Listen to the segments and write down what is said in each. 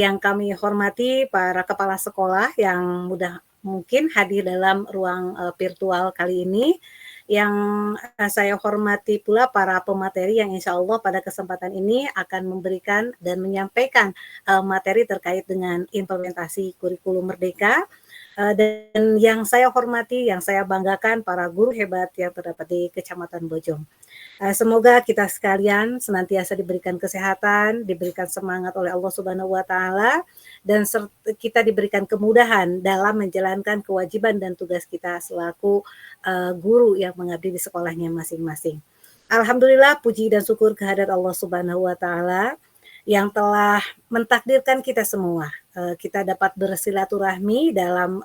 Yang kami hormati para kepala sekolah yang mungkin hadir dalam ruang virtual kali ini, yang saya hormati pula para pemateri yang insya Allah pada kesempatan ini akan memberikan dan menyampaikan materi terkait dengan implementasi kurikulum Merdeka. Dan yang saya hormati, yang saya banggakan para guru hebat yang terdapat di Kecamatan Bojong. Semoga kita sekalian senantiasa diberikan kesehatan, diberikan semangat oleh Allah Subhanahu wa taala, dan kita diberikan kemudahan dalam menjalankan kewajiban dan tugas kita selaku guru yang mengabdi di sekolahnya masing-masing. Alhamdulillah, puji dan syukur kehadirat Allah Subhanahu wa taala yang telah mentakdirkan kita semua kita dapat bersilaturahmi dalam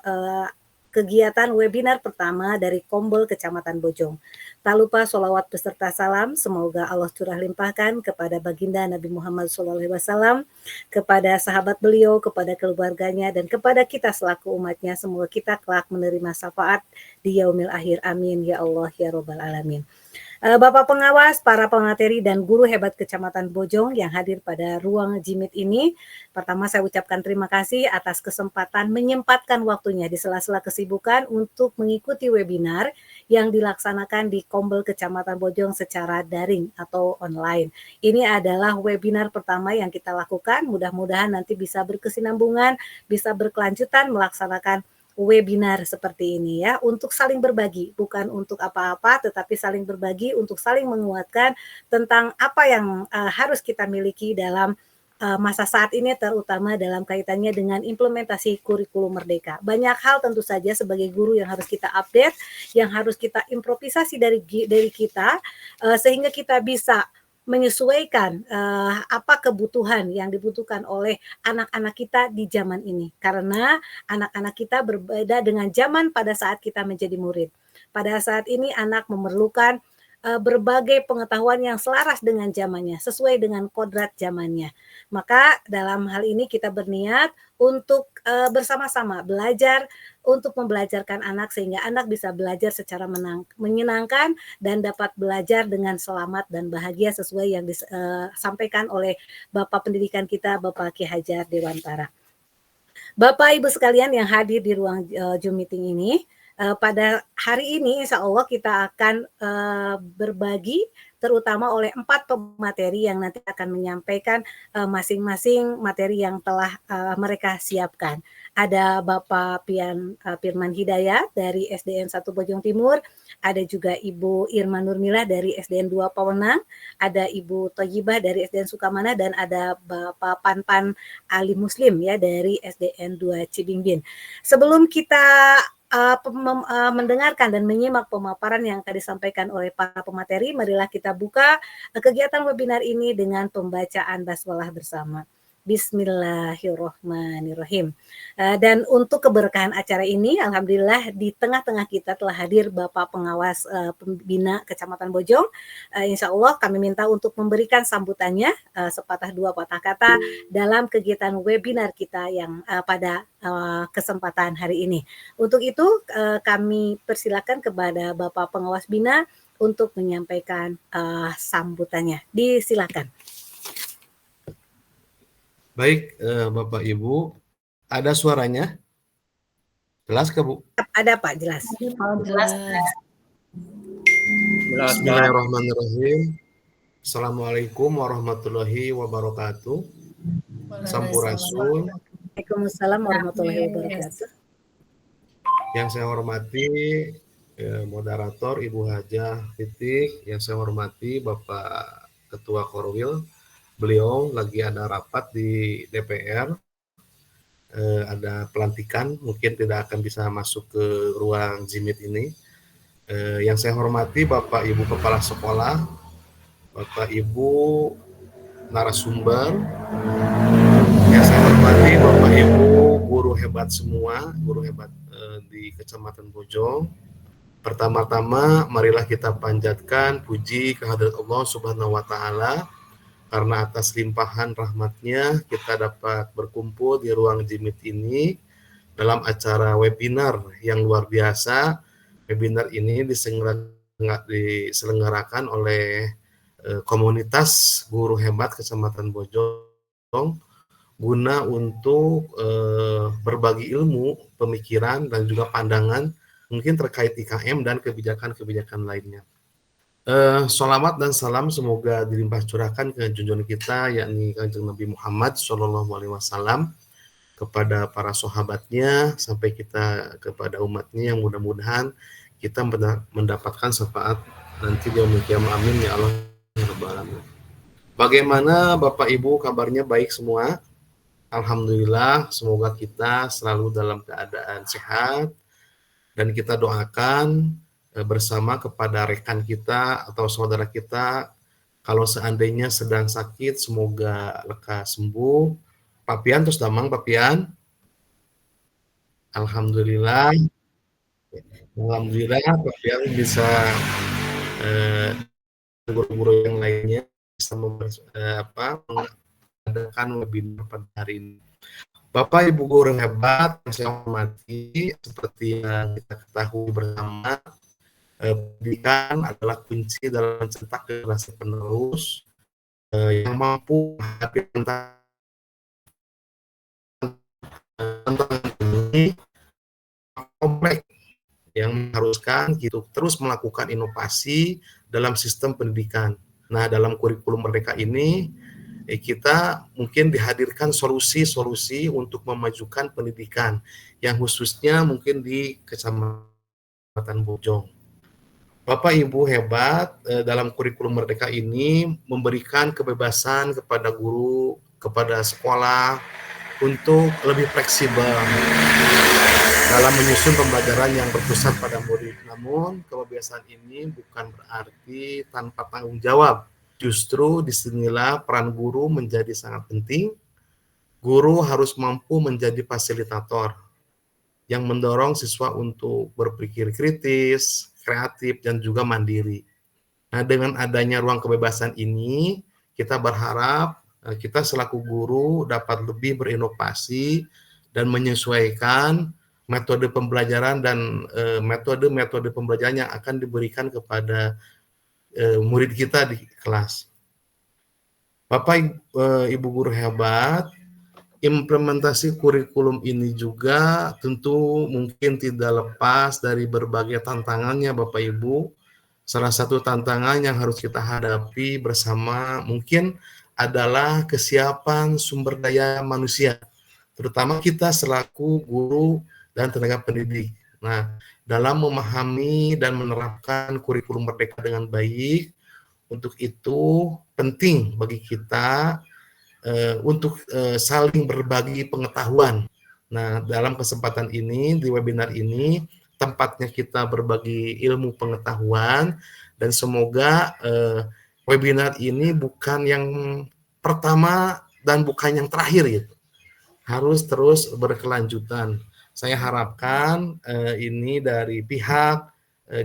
kegiatan webinar pertama dari Kombel Kecamatan Bojong. Tak lupa sholawat beserta salam, semoga Allah curah limpahkan kepada baginda Nabi Muhammad SAW, kepada sahabat beliau, kepada keluarganya, dan kepada kita selaku umatnya. Semoga kita kelak menerima syafaat di yaumil akhir. Amin ya Allah ya Rabbal Alamin. Bapak pengawas, para pemateri dan guru hebat Kecamatan Bojong yang hadir pada ruang Jimit ini. Pertama saya ucapkan terima kasih atas kesempatan menyempatkan waktunya di sela-sela kesibukan untuk mengikuti webinar yang dilaksanakan di Kombel Kecamatan Bojong secara daring atau online. Ini adalah webinar pertama yang kita lakukan, mudah-mudahan nanti bisa berkesinambungan, bisa berkelanjutan melaksanakan webinar seperti ini ya, untuk saling berbagi, bukan untuk apa-apa, tetapi saling berbagi untuk saling menguatkan tentang apa yang harus kita miliki dalam masa saat ini, terutama dalam kaitannya dengan implementasi kurikulum Merdeka. Banyak hal tentu saja sebagai guru yang harus kita update, yang harus kita improvisasi dari kita, sehingga kita bisa menyesuaikan apa kebutuhan yang dibutuhkan oleh anak-anak kita di zaman ini. Karena anak-anak kita berbeda dengan zaman pada saat kita menjadi murid. Pada saat ini anak memerlukan berbagai pengetahuan yang selaras dengan zamannya, sesuai dengan kodrat zamannya. Maka dalam hal ini kita berniat untuk bersama-sama belajar untuk membelajarkan anak sehingga anak bisa belajar secara menyenangkan dan dapat belajar dengan selamat dan bahagia sesuai yang disampaikan oleh Bapak Pendidikan kita, Bapak Ki Hajar Dewantara. Bapak Ibu sekalian yang hadir di ruang Zoom meeting ini, pada hari ini insya Allah kita akan berbagi terutama oleh 4 pemateri yang nanti akan menyampaikan masing-masing materi yang telah mereka siapkan. Ada Bapak Firman Hidayat dari SDN 1 Bojong Timur, ada juga Ibu Irma Nurmilah dari SDN 2 Pawenang, ada Ibu Thayyibah dari SDN Sukamana, dan ada Bapak Panpan Ali Muslim ya dari SDN 2 Cibingbin. Sebelum kita mendengarkan dan menyimak pemaparan yang akan disampaikan oleh para pemateri, marilah kita buka kegiatan webinar ini dengan pembacaan basmalah bersama. Bismillahirrahmanirrahim. Dan untuk keberkahan acara ini, alhamdulillah di tengah-tengah kita telah hadir Bapak Pengawas Pembina Kecamatan Bojong. Insya Allah kami minta untuk memberikan sambutannya sepatah dua patah kata dalam kegiatan webinar kita yang pada kesempatan hari ini. Untuk itu kami persilakan kepada Bapak Pengawas Bina untuk menyampaikan sambutannya. Disilakan. Baik, Bapak Ibu, ada suaranya? Jelas ke Bu? Ada Pak, jelas. Jelas. Bismillahirrahmanirrahim. Assalamualaikum warahmatullahi wabarakatuh. Sampurasun. Waalaikumsalam warahmatullahi wabarakatuh. Yang saya hormati moderator Ibu Hajah Titik, yang saya hormati Bapak Ketua Korwil, beliau lagi ada rapat di DPR, ada pelantikan, mungkin tidak akan bisa masuk ke ruang Jimit ini. Yang saya hormati Bapak Ibu Kepala Sekolah, Bapak Ibu narasumber, yang saya hormati Bapak Ibu guru hebat semua, guru hebat di Kecamatan Bojong. Pertama-tama marilah kita panjatkan puji kehadirat Allah Subhanahu wa taala, karena atas limpahan rahmatnya kita dapat berkumpul di ruang Jimit ini dalam acara webinar yang luar biasa. Webinar ini diselenggarakan oleh komunitas guru hebat Kecamatan Bojong guna untuk berbagi ilmu, pemikiran, dan juga pandangan mungkin terkait IKM dan kebijakan-kebijakan lainnya. Sholawat dan salam semoga dilimpah curahkan ke junjungan kita yakni Kanjeng Nabi Muhammad Shallallahu Alaihi Wasallam, kepada para sahabatnya sampai kita kepada umatnya, yang mudah-mudahan kita mendapatkan syafaat nanti di yaumil qiyamah. Amin ya Allah ya rabbal alamin. Bagaimana Bapak Ibu, kabarnya baik semua? Alhamdulillah, semoga kita selalu dalam keadaan sehat, dan kita doakan bersama kepada rekan kita atau saudara kita, kalau seandainya sedang sakit, semoga lekas sembuh. Pak Pian terus damang, Pak Pian. Alhamdulillah, Alhamdulillah Pak Pian bisa guru-guru yang lainnya bisa mengadakan webinar pada hari ini. Bapak Ibu guru hebat yang saya hormati, seperti yang kita ketahui bersama, pendidikan adalah kunci dalam mencetak generasi penerus yang mampu menghadapi tantangan ini kompleks, yang mengharuskan gitu terus melakukan inovasi dalam sistem pendidikan. Nah, dalam kurikulum Merdeka ini kita mungkin dihadirkan solusi-solusi untuk memajukan pendidikan yang khususnya mungkin di Kecamatan Bojong. Bapak Ibu hebat, dalam kurikulum Merdeka ini memberikan kebebasan kepada guru, kepada sekolah untuk lebih fleksibel dalam menyusun pembelajaran yang berpusat pada murid. Namun, kebebasan ini bukan berarti tanpa tanggung jawab. Justru disinilah peran guru menjadi sangat penting. Guru harus mampu menjadi fasilitator yang mendorong siswa untuk berpikir kritis, kreatif, dan juga mandiri. Nah, dengan adanya ruang kebebasan ini, kita berharap kita selaku guru dapat lebih berinovasi dan menyesuaikan metode pembelajaran dan metode-metode pembelajaran yang akan diberikan kepada murid kita di kelas. Bapak Ibu guru hebat, implementasi kurikulum ini juga tentu mungkin tidak lepas dari berbagai tantangannya Bapak Ibu. Salah satu tantangan yang harus kita hadapi bersama mungkin adalah kesiapan sumber daya manusia, terutama kita selaku guru dan tenaga pendidik. Nah, dalam memahami dan menerapkan kurikulum Merdeka dengan baik, untuk itu penting bagi kita untuk saling berbagi pengetahuan. Nah, dalam kesempatan ini, di webinar ini, tempatnya kita berbagi ilmu pengetahuan, dan semoga webinar ini bukan yang pertama dan bukan yang terakhir gitu. Harus terus berkelanjutan. Saya harapkan ini dari pihak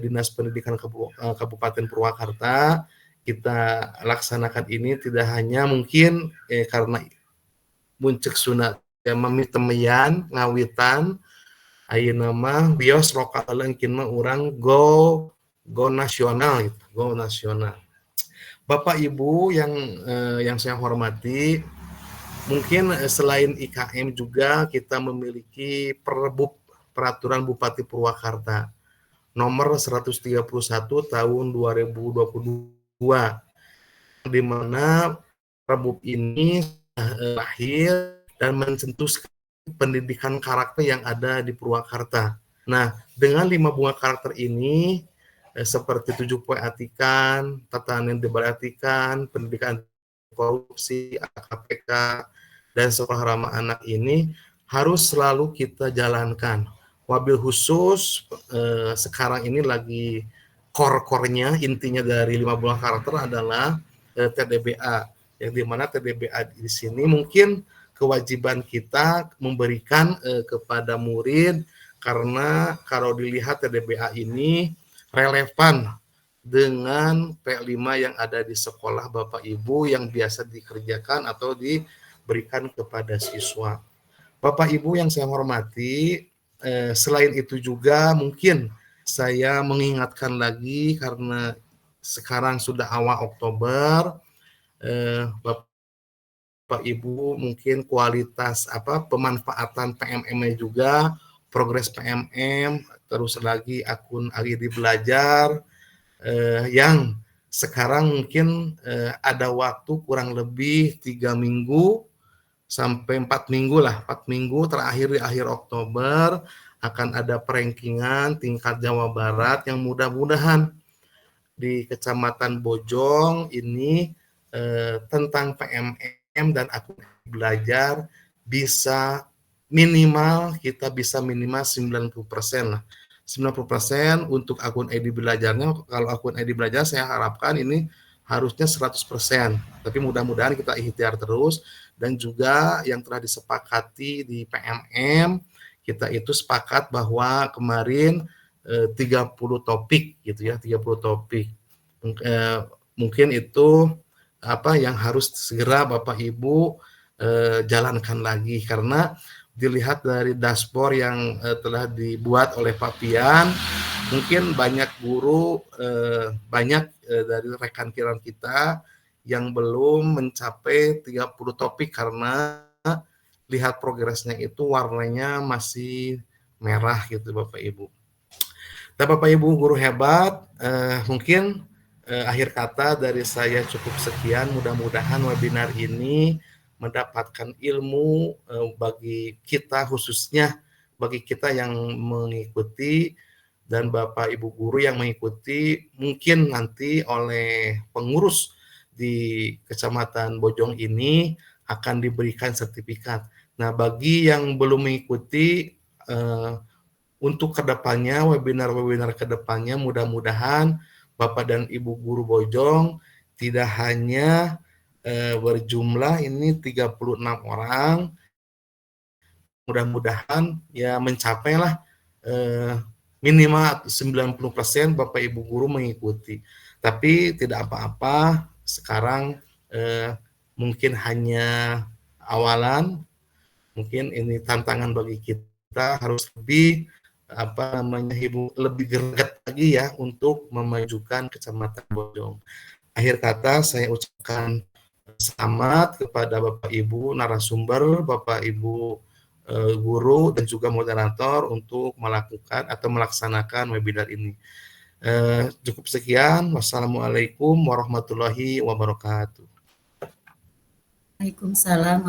Dinas Pendidikan Kabupaten Purwakarta, kita laksanakan ini tidak hanya mungkin karena muncul sunat ya mami temeyan ngawitan ayeuna mah bios lokal leungkeun mah urang go nasional gitu, go nasional. Bapak Ibu yang saya hormati, mungkin selain IKM juga kita memiliki peraturan Bupati Purwakarta nomor 131 tahun 2022, di mana Perbup ini lahir dan mencetuskan pendidikan karakter yang ada di Purwakarta. Nah, dengan 5 buah karakter ini seperti 7 poin atikan, tatanan debat atikan, pendidikan korupsi, AKPK, dan sekolah ramah anak ini harus selalu kita jalankan. Wabil khusus sekarang ini lagi core-nya, intinya dari 5 buah karakter adalah TDBA, yang dimana TDBA di sini mungkin kewajiban kita memberikan kepada murid, karena kalau dilihat TDBA ini relevan dengan P5 yang ada di sekolah Bapak Ibu yang biasa dikerjakan atau diberikan kepada siswa. Bapak Ibu yang saya hormati, selain itu juga mungkin saya mengingatkan lagi karena sekarang sudah awal Oktober, Bapak Bapak Ibu mungkin kualitas pemanfaatan PMM-nya juga, progres PMM, terus lagi akun ID Belajar yang sekarang mungkin ada waktu kurang lebih 3 minggu sampai 4 minggu lah, 4 minggu terakhir di akhir Oktober akan ada perankingan tingkat Jawa Barat yang mudah-mudahan di Kecamatan Bojong ini tentang PMM dan akun belajar bisa kita bisa minimal 90% lah. 90% untuk akun ID belajarnya. Kalau akun ID belajar saya harapkan ini harusnya 100%. Tapi mudah-mudahan kita ikhtiar terus, dan juga yang telah disepakati di PMM, kita itu sepakat bahwa kemarin 30 topik gitu ya, 30 topik. Mungkin itu yang harus segera Bapak Ibu jalankan lagi, karena dilihat dari dashboard yang telah dibuat oleh Pak Pian, mungkin banyak guru, banyak dari rekan kita yang belum mencapai 30 topik karena lihat progresnya itu warnanya masih merah gitu Bapak Ibu. Dan Bapak Ibu guru hebat, mungkin akhir kata dari saya cukup sekian. Mudah-mudahan webinar ini mendapatkan ilmu bagi kita, khususnya bagi kita yang mengikuti, dan Bapak Ibu guru yang mengikuti, mungkin nanti oleh pengurus di Kecamatan Bojong ini akan diberikan sertifikat. Nah, bagi yang belum mengikuti, untuk kedepannya, webinar-webinar kedepannya, mudah-mudahan Bapak dan Ibu guru Bojong tidak hanya berjumlah ini 36 orang, mudah-mudahan ya mencapailah minimal 90% Bapak Ibu guru mengikuti. Tapi tidak apa-apa, sekarang mungkin hanya awalan, mungkin ini tantangan bagi kita, harus lebih lebih greget lagi ya untuk memajukan Kecamatan Bojong. Akhir kata saya ucapkan selamat kepada Bapak Ibu narasumber, Bapak Ibu guru dan juga moderator untuk melakukan atau melaksanakan webinar ini. Cukup sekian. Wassalamualaikum warahmatullahi wabarakatuh. Waalaikumsalam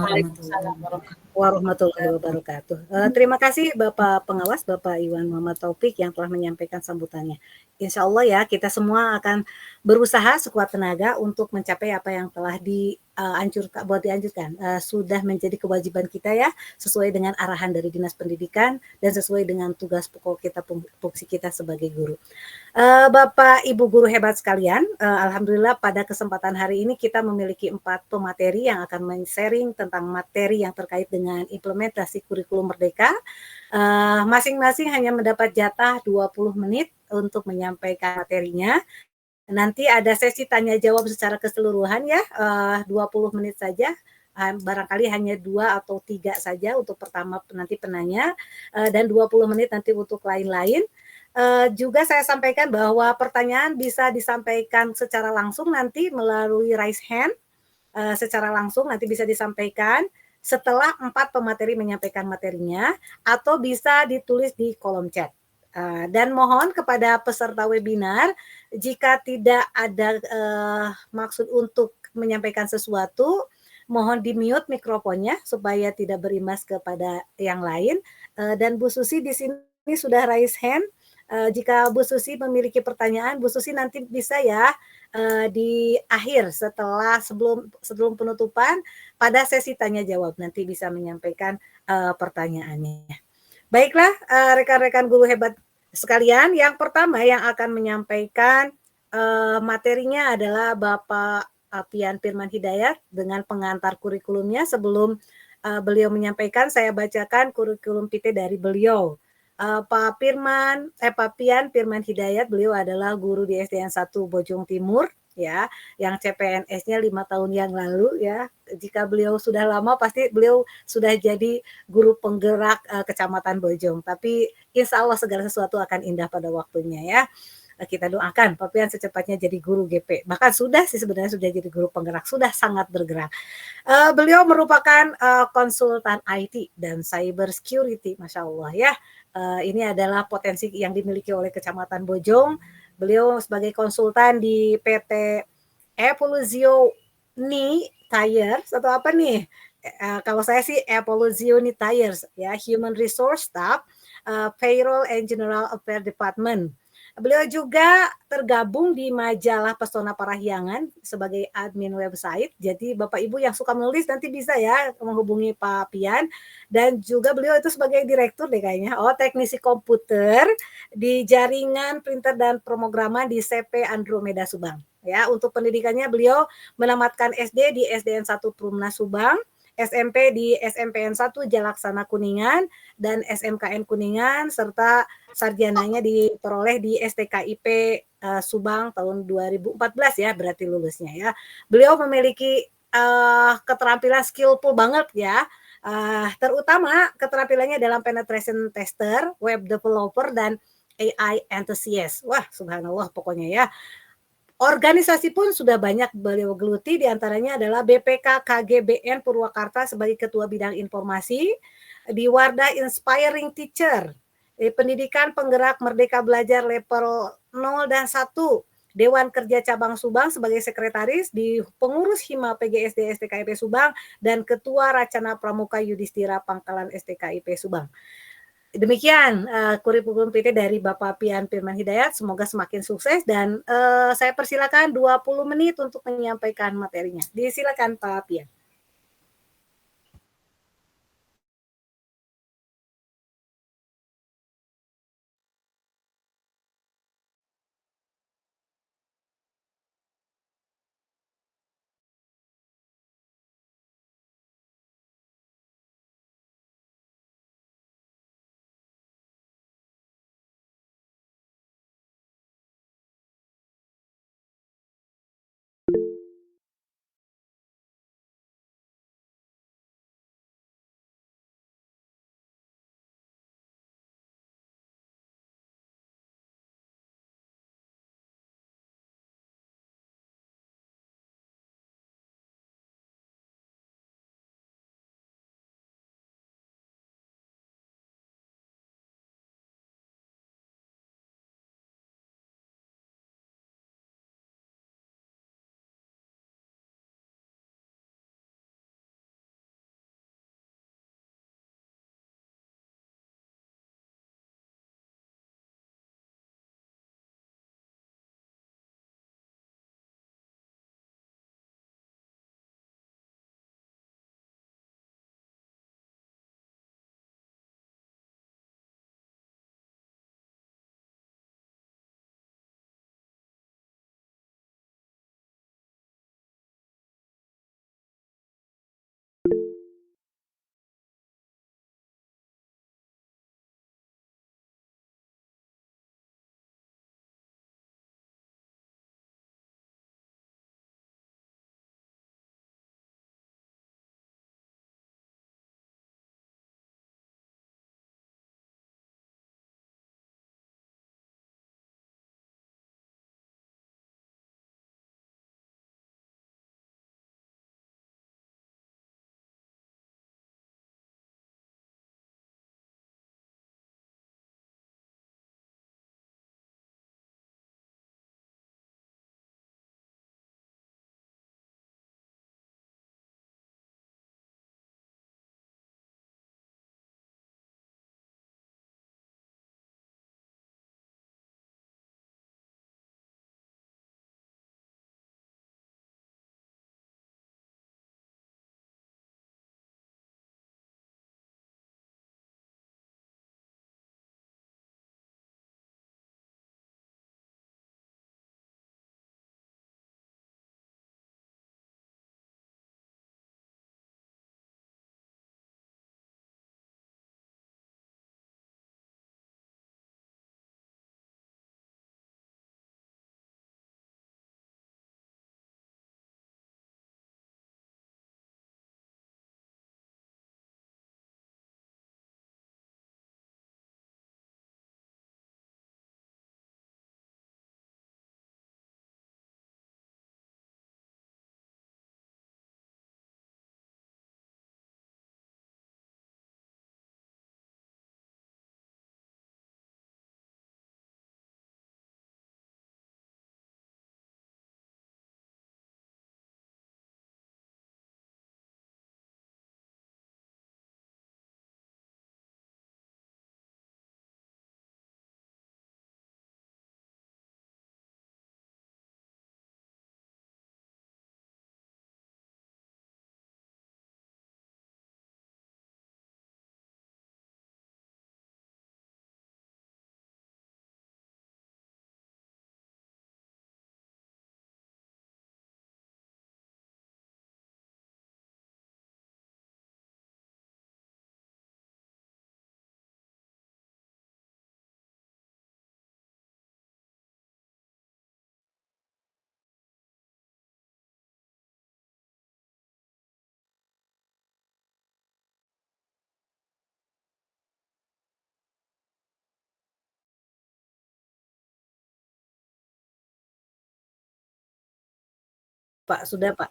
warahmatullahi wabarakatuh. Terima kasih Bapak Pengawas, Bapak Iwan Muhammad Taufik yang telah menyampaikan sambutannya. Insya Allah ya, kita semua akan berusaha sekuat tenaga untuk mencapai apa yang telah dianjurkan. Sudah menjadi kewajiban kita ya, sesuai dengan arahan dari Dinas Pendidikan dan sesuai dengan tugas pokok kita, fungsi kita sebagai guru. Bapak Ibu guru hebat sekalian, alhamdulillah pada kesempatan hari ini kita memiliki 4 pemateri yang akan men-sharing tentang materi yang terkait dengan implementasi kurikulum Merdeka. Masing-masing hanya mendapat jatah 20 menit untuk menyampaikan materinya. Nanti ada sesi tanya jawab secara keseluruhan ya, 20 menit saja. Barangkali hanya 2 atau 3 saja untuk pertama nanti penanya, dan 20 menit nanti untuk lain-lain. Juga saya sampaikan bahwa pertanyaan bisa disampaikan secara langsung nanti melalui raise hand, secara langsung nanti bisa disampaikan setelah 4 pemateri menyampaikan materinya, atau bisa ditulis di kolom chat. Dan mohon kepada peserta webinar, jika tidak ada maksud untuk menyampaikan sesuatu, mohon di-mute mikrofonnya supaya tidak berimbas kepada yang lain. Dan Bu Susi di sini sudah raise hand. Jika Bu Susi memiliki pertanyaan, Bu Susi nanti bisa ya di akhir sebelum penutupan pada sesi tanya jawab nanti bisa menyampaikan pertanyaannya. Baiklah rekan-rekan guru hebat sekalian, yang pertama yang akan menyampaikan materinya adalah Bapak Pian Firman Hidayat dengan pengantar kurikulumnya. Sebelum beliau menyampaikan, saya bacakan kurikulum PT dari beliau. Pak Pian Firman Hidayat, beliau adalah guru di SDN 1 Bojong Timur ya, yang CPNS-nya 5 tahun yang lalu ya. Jika beliau sudah lama pasti beliau sudah jadi guru penggerak Kecamatan Bojong, tapi insya Allah segala sesuatu akan indah pada waktunya ya. kita doakan Pak Pian secepatnya jadi guru GP. Bahkan sudah sih sebenarnya sudah jadi guru penggerak, sudah sangat bergerak. Beliau merupakan konsultan IT dan cyber security, masya Allah ya. Ini adalah potensi yang dimiliki oleh Kecamatan Bojong. Beliau sebagai konsultan di PT Evoluzioni Tires atau apa nih? Kalau saya sih Evoluzioni Tires ya, Human Resource Staff, Payroll and General Affairs Department. Beliau juga tergabung di majalah Pesona Parahyangan sebagai admin website. Jadi Bapak Ibu yang suka menulis nanti bisa ya menghubungi Pak Pian. Dan juga beliau itu sebagai direktur deh kayaknya. Oh, teknisi komputer di jaringan printer dan pemrograman di CP Andromeda Subang. Ya, untuk pendidikannya beliau menamatkan SD di SDN 1 Perumnas Subang, SMP di SMPN 1 Jalaksana Kuningan, dan SMKN Kuningan, serta sarjananya diperoleh di STKIP Subang tahun 2014 ya, berarti lulusnya ya. Beliau memiliki keterampilan skillful banget ya, terutama keterampilannya dalam penetration tester, web developer, dan AI enthusiast. Wah, subhanallah pokoknya ya. Organisasi pun sudah banyak beliau geluti, diantaranya adalah BPK KGBN Purwakarta sebagai Ketua Bidang Informasi, di Wardah Inspiring Teacher, di Pendidikan Penggerak Merdeka Belajar level 0 dan 1, Dewan Kerja Cabang Subang sebagai Sekretaris, di Pengurus Hima PGSD STKIP Subang, dan Ketua Racana Pramuka Yudhistira Pangkalan STKIP Subang. Demikian kurikulum PT dari Bapak Pian Firman Hidayat, semoga semakin sukses dan saya persilakan 20 menit untuk menyampaikan materinya. Disilakan Pak Pian. Pak, sudah, Pak.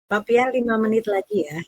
Pak Pian 5 menit lagi ya.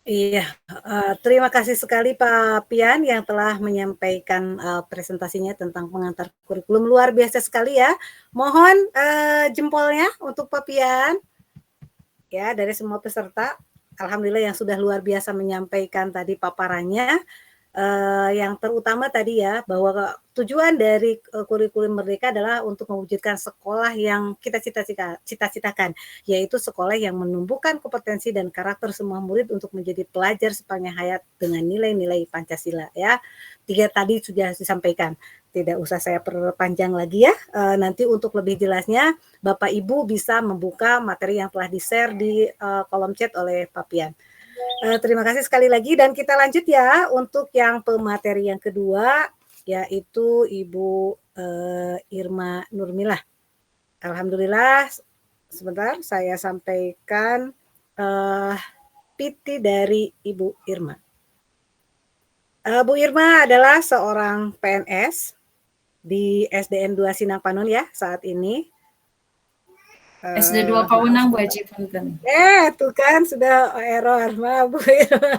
Iya, terima kasih sekali Pak Pian yang telah menyampaikan, presentasinya tentang pengantar kurikulum. Luar biasa sekali ya. Mohon, jempolnya untuk Pak Pian, ya dari semua peserta. Alhamdulillah yang sudah luar biasa menyampaikan tadi paparannya. Yang terutama tadi ya, bahwa tujuan dari kurikulum Merdeka adalah untuk mewujudkan sekolah yang kita cita-citakan, yaitu sekolah yang menumbuhkan kompetensi dan karakter semua murid untuk menjadi pelajar sepanjang hayat dengan nilai-nilai Pancasila ya. 3 tadi sudah disampaikan, tidak usah saya perpanjang lagi ya. Nanti untuk lebih jelasnya Bapak Ibu bisa membuka materi yang telah di-share di kolom chat oleh Pak Pian. Terima kasih sekali lagi dan kita lanjut ya untuk yang pemateri yang kedua yaitu Ibu Irma Nurmilah. Alhamdulillah sebentar saya sampaikan PT dari Ibu Irma. Bu Irma adalah seorang PNS di SDN 2 Sinang Panon ya saat ini. SD 2 Paunang Bu Haji Punten. Tuh kan sudah error, maaf Bu Irma.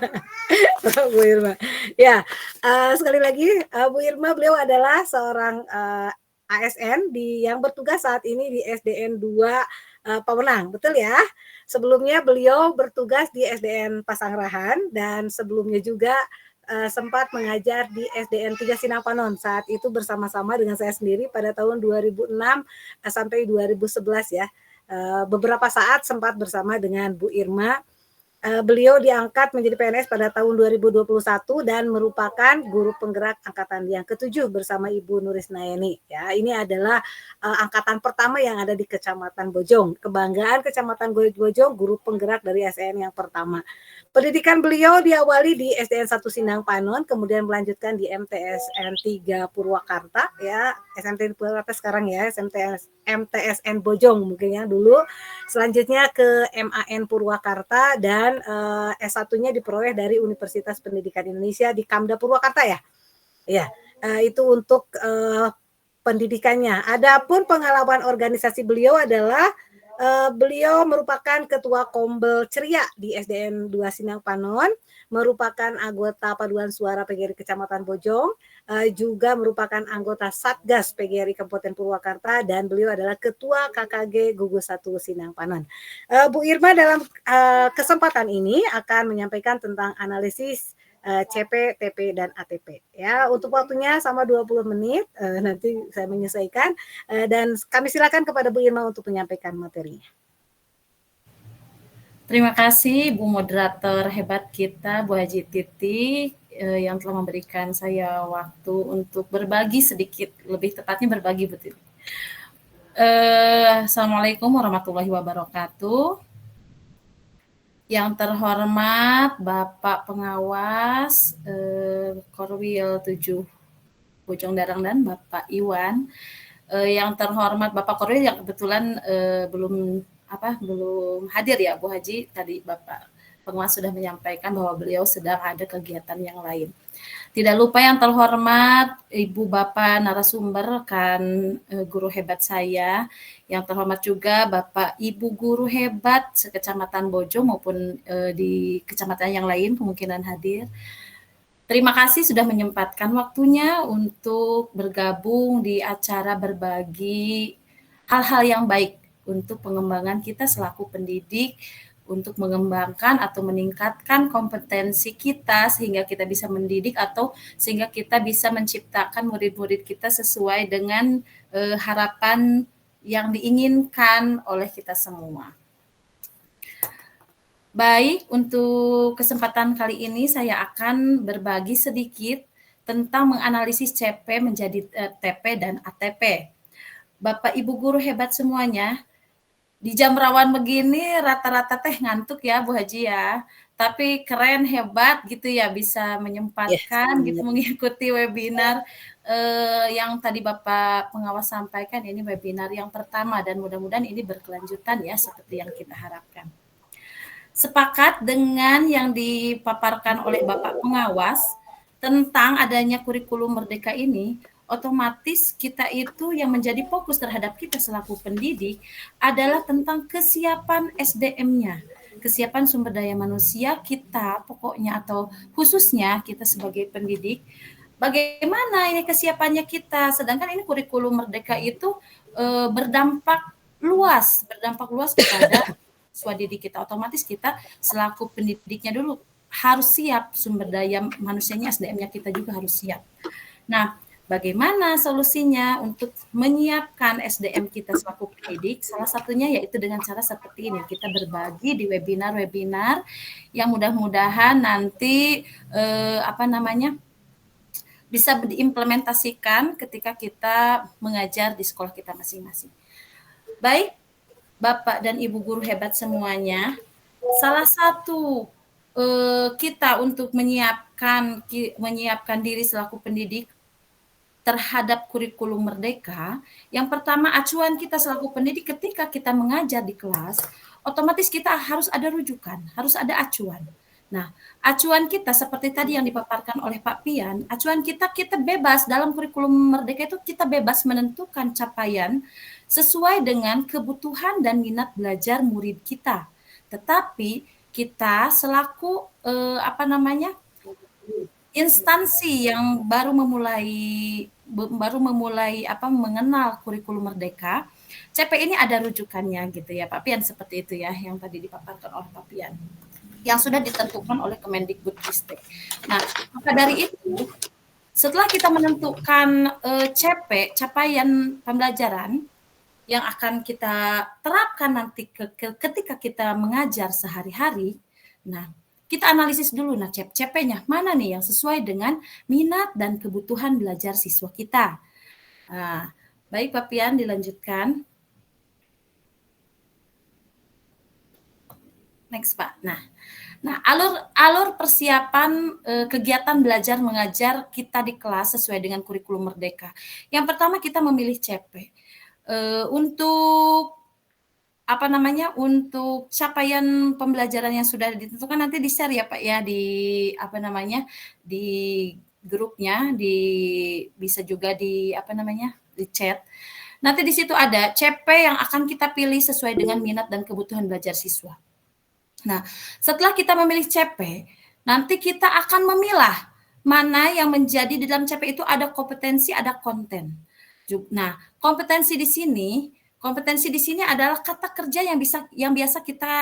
Bu Irma. Ya, sekali lagi Bu Irma beliau adalah seorang ASN yang bertugas saat ini di SDN 2 Pawenang, betul ya? Sebelumnya beliau bertugas di SDN Pasangrahan dan sebelumnya juga sempat mengajar di SDN 3 Sinapanon. Saat itu bersama-sama dengan saya sendiri pada tahun 2006 sampai 2011 ya. Beberapa saat sempat bersama dengan Bu Irma. Beliau diangkat menjadi PNS pada tahun 2021 dan merupakan guru penggerak angkatan yang ke-7 bersama Ibu Nuris Nayani. Ya, ini adalah angkatan pertama yang ada di Kecamatan Bojong. Kebanggaan Kecamatan Bojong, guru penggerak dari SDN yang pertama. Pendidikan beliau diawali di SDN 1 Sindang Panon, kemudian melanjutkan di MTSN 3 Purwakarta ya, SMT Purwakarta sekarang ya, MTSN Bojong mungkin ya dulu. Selanjutnya ke MAN Purwakarta dan S1-nya diperoleh dari Universitas Pendidikan Indonesia di Kamda Purwakarta ya. Ya, itu untuk pendidikannya. Adapun pengalaman organisasi beliau adalah beliau merupakan ketua Kombel Ceria di SDN 2 Sinang Panon, merupakan anggota Paduan Suara PGRI Kecamatan Bojong, juga merupakan anggota Satgas PGRI Kabupaten Purwakarta dan beliau adalah ketua KKG Gugus 1 Sinang Panon. Bu Irma dalam kesempatan ini akan menyampaikan tentang analisis CP, TP, dan ATP. Ya, untuk waktunya sama 20 menit, nanti saya menyesuaikan, dan kami silakan kepada Bu Irma untuk menyampaikan materinya. Terima kasih Bu moderator hebat kita, Bu Haji Titi, yang telah memberikan saya waktu untuk berbagi sedikit, lebih tepatnya berbagi Bu Titi. Assalamualaikum warahmatullahi wabarakatuh. Yang terhormat Bapak Pengawas Korwil 7 Bojong Darang dan Bapak Iwan, yang terhormat Bapak Korwil yang kebetulan belum hadir ya Bu Haji, tadi Bapak Pengawas sudah menyampaikan bahwa beliau sedang ada kegiatan yang lain. Tidak lupa yang terhormat Ibu Bapak narasumber kan guru hebat saya, yang terhormat juga Bapak Ibu guru hebat sekecamatan Bojong maupun di kecamatan yang lain kemungkinan hadir. Terima kasih sudah menyempatkan waktunya untuk bergabung di acara berbagi hal-hal yang baik untuk pengembangan kita selaku pendidik, untuk mengembangkan atau meningkatkan kompetensi kita sehingga kita bisa mendidik atau sehingga kita bisa menciptakan murid-murid kita sesuai dengan harapan yang diinginkan oleh kita semua. Baik, untuk kesempatan kali ini saya akan berbagi sedikit tentang menganalisis CP menjadi TP dan ATP. Bapak Ibu guru hebat semuanya, di jam rawan begini rata-rata teh ngantuk ya Bu Haji ya, tapi keren hebat gitu ya bisa menyempatkan gitu mengikuti webinar yang tadi Bapak Pengawas sampaikan. Ini webinar yang pertama dan mudah-mudahan ini berkelanjutan ya seperti yang kita harapkan. Sepakat dengan yang dipaparkan oleh Bapak Pengawas tentang adanya kurikulum Merdeka ini, otomatis kita itu yang menjadi fokus terhadap kita selaku pendidik adalah tentang kesiapan SDM-nya. kesiapan sumber daya manusia kita pokoknya atau khususnya kita sebagai pendidik, bagaimana ini kesiapannya kita, sedangkan ini kurikulum Merdeka itu berdampak luas kepada siswa didik kita. Otomatis kita selaku pendidiknya dulu harus siap, sumber daya manusianya, SDM-nya kita juga harus siap. Nah, bagaimana solusinya untuk menyiapkan SDM kita selaku pendidik? Salah satunya yaitu dengan cara seperti ini. Kita berbagi di webinar-webinar yang mudah-mudahan nanti bisa diimplementasikan ketika kita mengajar di sekolah kita masing-masing. Baik, Bapak dan Ibu guru hebat semuanya, salah satu kita untuk menyiapkan diri selaku pendidik terhadap kurikulum Merdeka, yang pertama acuan kita selaku pendidik ketika kita mengajar di kelas, otomatis kita harus ada rujukan, harus ada acuan. Nah, acuan kita seperti tadi yang dipaparkan oleh Pak Pian, acuan kita bebas dalam kurikulum Merdeka itu kita bebas menentukan capaian sesuai dengan kebutuhan dan minat belajar murid kita. Tetapi kita selaku instansi yang baru memulai mengenal kurikulum Merdeka, CP ini ada rujukannya gitu ya Pak Pian, seperti itu ya yang tadi dipaparkan oleh Pak Pian, yang sudah ditentukan oleh Kemendikbudristek. Nah, maka dari itu setelah kita menentukan CP, capaian pembelajaran yang akan kita terapkan nanti ketika kita mengajar sehari-hari, nah kita analisis dulu, nah CP-nya mana nih yang sesuai dengan minat dan kebutuhan belajar siswa kita. Nah, baik Pak Pian, dilanjutkan. Next Pak. Nah, alur persiapan kegiatan belajar mengajar kita di kelas sesuai dengan kurikulum Merdeka. Yang pertama kita memilih CP. Untuk untuk capaian pembelajaran yang sudah ditentukan nanti di-share ya Pak ya di grupnya, bisa juga di chat. Nanti di situ ada CP yang akan kita pilih sesuai dengan minat dan kebutuhan belajar siswa. Nah, setelah kita memilih CP, nanti kita akan memilah mana yang menjadi di dalam CP itu ada kompetensi, ada konten. Nah, kompetensi di sini adalah kata kerja yang biasa kita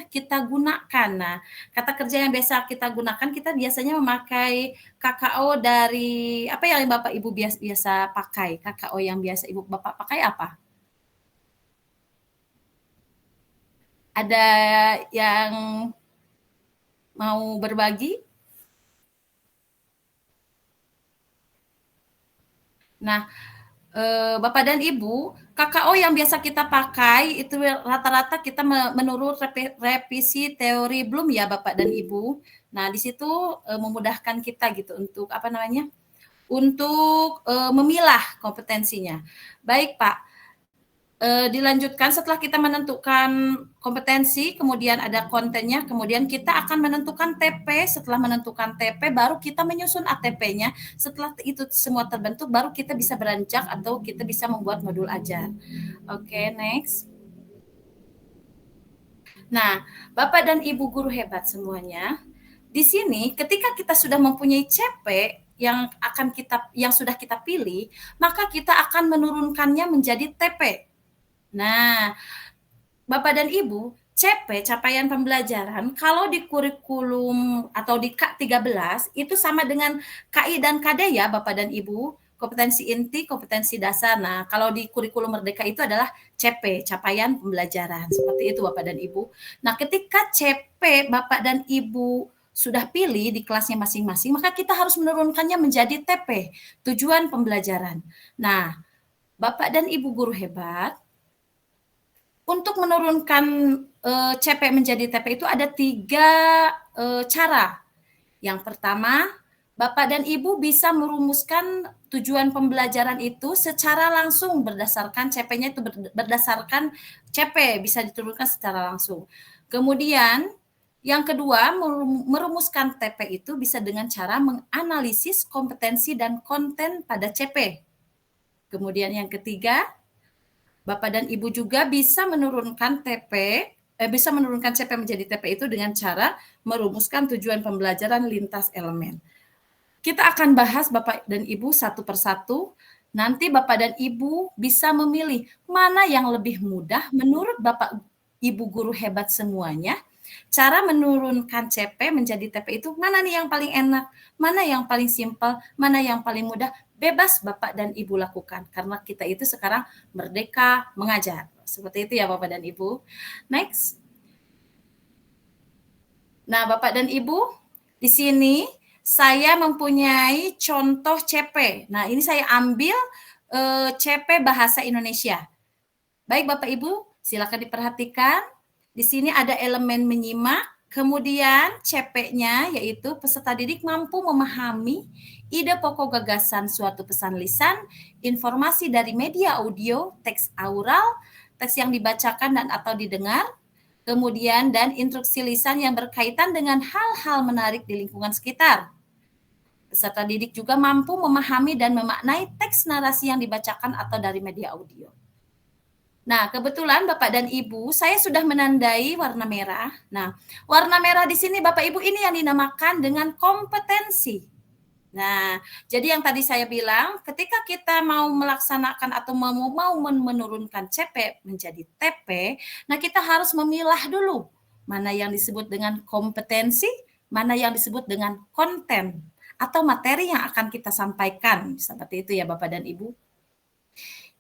kita gunakan. Nah, kata kerja yang biasa kita gunakan, kita biasanya memakai KKO dari apa yang Bapak Ibu biasa pakai? KKO yang biasa Ibu Bapak pakai apa? Ada yang mau berbagi? Nah, Bapak dan Ibu, KKO yang biasa kita pakai itu rata-rata kita menurut revisi teori Bloom ya Bapak dan Ibu. Nah, di situ memudahkan kita gitu untuk untuk memilah kompetensinya. Baik Pak, dilanjutkan setelah kita menentukan kompetensi, kemudian ada kontennya, kemudian kita akan menentukan TP. Setelah menentukan TP, baru kita menyusun ATP-nya. Setelah itu semua terbentuk, baru kita bisa beranjak atau kita bisa membuat modul ajar. Oke, next. Nah, Bapak dan Ibu guru hebat semuanya, di sini ketika kita sudah mempunyai CP yang sudah kita pilih, maka kita akan menurunkannya menjadi TP. Nah, Bapak dan Ibu, CP, capaian pembelajaran, kalau di kurikulum atau di K13, itu sama dengan KI dan KD ya Bapak dan Ibu, kompetensi inti, kompetensi dasar. Nah, kalau di kurikulum Merdeka itu adalah CP, capaian pembelajaran. Seperti itu Bapak dan Ibu. Nah, ketika CP Bapak dan Ibu sudah pilih di kelasnya masing-masing, maka kita harus menurunkannya menjadi TP, tujuan pembelajaran. Nah, Bapak dan Ibu guru hebat, untuk menurunkan CP menjadi TP itu ada 3 cara. Yang pertama, Bapak dan Ibu bisa merumuskan tujuan pembelajaran itu secara langsung berdasarkan CP-nya itu berdasarkan CP, bisa diturunkan secara langsung. Kemudian, yang kedua, merumuskan TP itu bisa dengan cara menganalisis kompetensi dan konten pada CP. Kemudian yang ketiga, Bapak dan Ibu juga bisa menurunkan TP bisa menurunkan CP menjadi TP itu dengan cara merumuskan tujuan pembelajaran lintas elemen. Kita akan bahas Bapak dan Ibu satu persatu. Nanti Bapak dan Ibu bisa memilih mana yang lebih mudah menurut Bapak Ibu guru hebat semuanya. Cara menurunkan CP menjadi TP itu mana nih yang paling enak, mana yang paling simpel, mana yang paling mudah, bebas Bapak dan Ibu lakukan. Karena kita itu sekarang merdeka mengajar. Seperti itu ya Bapak dan Ibu. Next. Nah Bapak dan Ibu, di sini saya mempunyai contoh CP. Nah, ini saya ambil CP Bahasa Indonesia. Baik Bapak Ibu, silakan diperhatikan. Di sini ada elemen menyimak, kemudian CP-nya yaitu peserta didik mampu memahami ide pokok gagasan suatu pesan lisan, informasi dari media audio, teks aural, teks yang dibacakan dan atau didengar, kemudian dan instruksi lisan yang berkaitan dengan hal-hal menarik di lingkungan sekitar. Peserta didik juga mampu memahami dan memaknai teks narasi yang dibacakan atau dari media audio. Nah, kebetulan Bapak dan Ibu, saya sudah menandai warna merah. Nah, warna merah di sini Bapak Ibu ini yang dinamakan dengan kompetensi. Nah, jadi yang tadi saya bilang, ketika kita mau melaksanakan atau mau menurunkan CP menjadi TP, nah kita harus memilah dulu mana yang disebut dengan kompetensi, mana yang disebut dengan konten atau materi yang akan kita sampaikan. Seperti itu ya Bapak dan Ibu.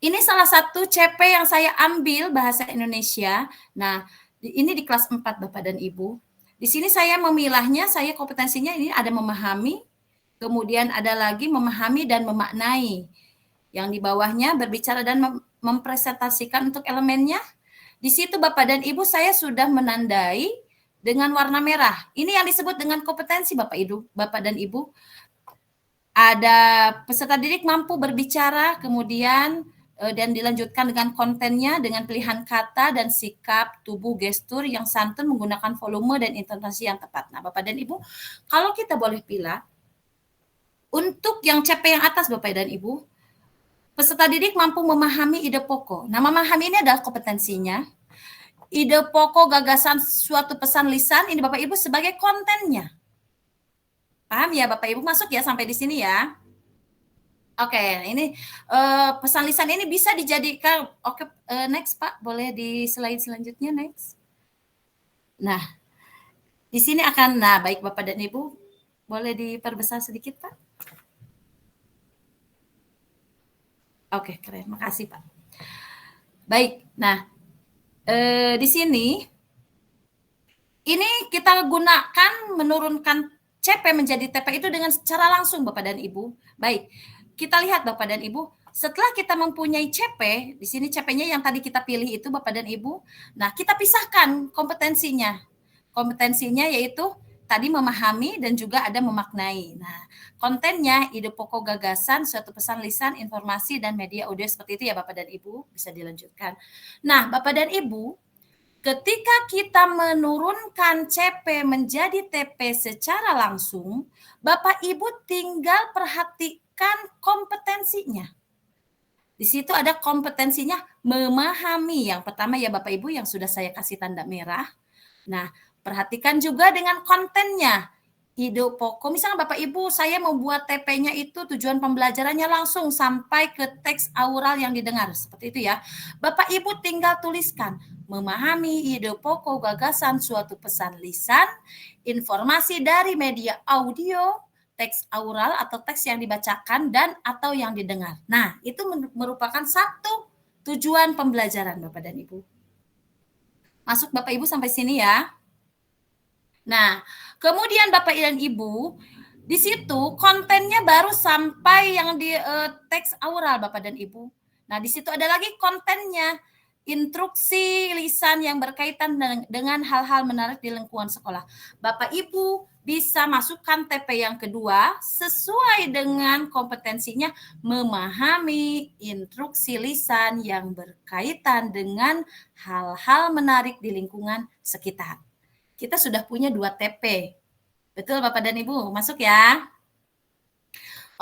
Ini salah satu CP yang saya ambil bahasa Indonesia. Nah, ini di kelas 4 Bapak dan Ibu. Di sini saya memilahnya, saya kompetensinya ini ada memahami, kemudian ada lagi memahami dan memaknai. Yang di bawahnya berbicara dan mempresentasikan untuk elemennya. Di situ Bapak dan Ibu saya sudah menandai dengan warna merah. Ini yang disebut dengan kompetensi Bapak dan Ibu. Ada peserta didik mampu berbicara, kemudian dan dilanjutkan dengan kontennya dengan pilihan kata dan sikap tubuh gestur yang santun menggunakan volume dan intonasi yang tepat. Nah, Bapak dan Ibu, kalau kita boleh pilih untuk yang CP yang atas Bapak dan Ibu, peserta didik mampu memahami ide pokok. Nah, memahami ini adalah kompetensinya. Ide pokok gagasan suatu pesan lisan ini Bapak Ibu sebagai kontennya. Paham ya Bapak Ibu? Masuk ya sampai di sini ya. Oke, ini pesan lisan ini bisa dijadikan. Oke, next Pak, boleh di slide selanjutnya next. Nah, di sini akan, nah baik Bapak dan Ibu, boleh diperbesar sedikit Pak. Oke, keren, makasih Pak. Baik, nah di sini ini kita gunakan menurunkan CP menjadi TP itu dengan secara langsung Bapak dan Ibu. Baik. Kita lihat Bapak dan Ibu, setelah kita mempunyai CP, di sini CP-nya yang tadi kita pilih itu Bapak dan Ibu. Nah, kita pisahkan kompetensinya. Kompetensinya yaitu tadi memahami dan juga ada memaknai. Nah, kontennya ide pokok gagasan, suatu pesan lisan, informasi dan media audio seperti itu ya Bapak dan Ibu, bisa dilanjutkan. Nah, Bapak dan Ibu, ketika kita menurunkan CP menjadi TP secara langsung, Bapak Ibu tinggal perhatikan kompetensinya. Di situ ada kompetensinya memahami. Yang pertama ya Bapak Ibu yang sudah saya kasih tanda merah. Nah, perhatikan juga dengan kontennya. Ide pokok, misalnya Bapak Ibu saya membuat TP-nya itu tujuan pembelajarannya langsung sampai ke teks aural yang didengar. Seperti itu ya. Bapak Ibu tinggal tuliskan memahami ide pokok gagasan suatu pesan lisan, informasi dari media audio, teks aural atau teks yang dibacakan dan atau yang didengar. Nah, itu merupakan satu tujuan pembelajaran Bapak dan Ibu. Masuk Bapak Ibu sampai sini ya. Nah, kemudian Bapak dan Ibu, di situ kontennya baru sampai yang di teks aural Bapak dan Ibu. Nah, di situ ada lagi kontennya, instruksi lisan yang berkaitan dengan hal-hal menarik di lingkungan sekolah. Bapak Ibu bisa masukkan TP yang kedua sesuai dengan kompetensinya memahami instruksi lisan yang berkaitan dengan hal-hal menarik di lingkungan sekitar. Kita sudah punya 2 TP. Betul Bapak dan Ibu? Masuk ya?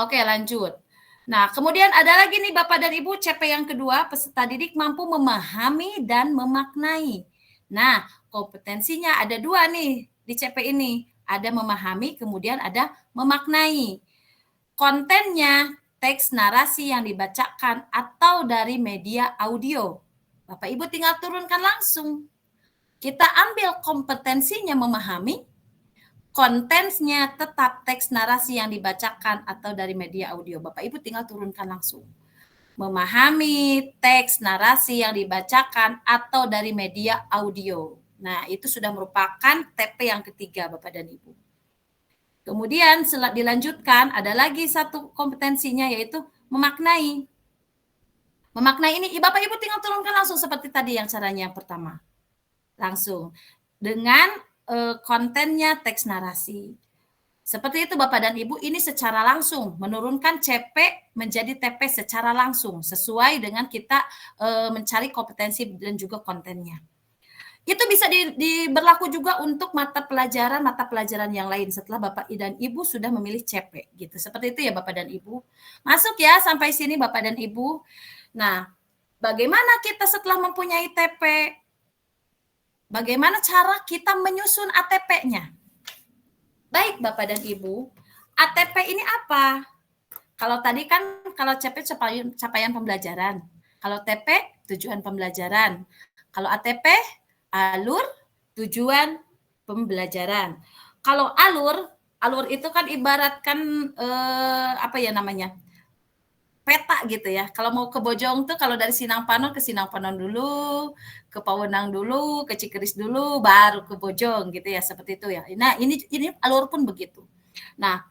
Oke, lanjut. Nah, kemudian ada lagi nih Bapak dan Ibu, CP yang kedua, peserta didik mampu memahami dan memaknai. Nah, kompetensinya ada 2 nih di CP ini. Ada memahami, kemudian ada memaknai. Kontennya teks narasi yang dibacakan atau dari media audio. Bapak Ibu tinggal turunkan langsung. Kita ambil kompetensinya memahami, kontennya tetap teks narasi yang dibacakan atau dari media audio. Bapak Ibu tinggal turunkan langsung. Memahami teks narasi yang dibacakan atau dari media audio. Nah, itu sudah merupakan TP yang ketiga, Bapak dan Ibu. Kemudian setelah dilanjutkan, ada lagi satu kompetensinya, yaitu memaknai. Memaknai ini, Bapak Ibu tinggal turunkan langsung seperti tadi yang caranya yang pertama. Langsung. Dengan kontennya teks narasi. Seperti itu Bapak dan Ibu, ini secara langsung menurunkan CP menjadi TP secara langsung sesuai dengan kita mencari kompetensi dan juga kontennya. Itu bisa berlaku juga untuk mata pelajaran yang lain setelah Bapak dan Ibu sudah memilih CP gitu. Seperti itu ya Bapak dan Ibu. Masuk ya sampai sini Bapak dan Ibu. Nah, bagaimana kita setelah mempunyai TP? Bagaimana cara kita menyusun ATP-nya? Baik Bapak dan Ibu, ATP ini apa? Kalau tadi kan kalau CP capaian pembelajaran, kalau TP tujuan pembelajaran, kalau ATP alur tujuan pembelajaran. Kalau alur itu kan ibaratkan apa ya namanya? Peta gitu ya. Kalau mau ke Bojong tuh kalau dari Sinang Panon ke Sinang Panon dulu, ke Pawenang dulu, ke Cikeris dulu, baru ke Bojong gitu ya, seperti itu ya. Nah, ini alur pun begitu. Nah,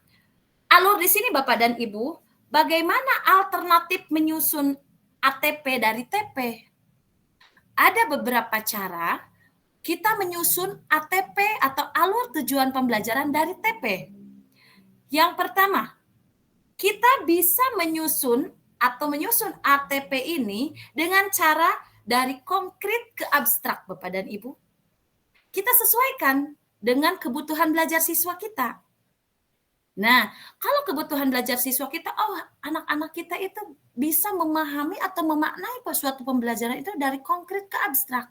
alur di sini Bapak dan Ibu, bagaimana alternatif menyusun ATP dari TP? Ada beberapa cara kita menyusun ATP atau alur tujuan pembelajaran dari TP. Yang pertama, kita bisa menyusun ATP ini dengan cara dari konkret ke abstrak, Bapak dan Ibu. Kita sesuaikan dengan kebutuhan belajar siswa kita. Nah, kalau kebutuhan belajar siswa kita, anak-anak kita itu bisa memahami atau memaknai suatu pembelajaran itu dari konkret ke abstrak.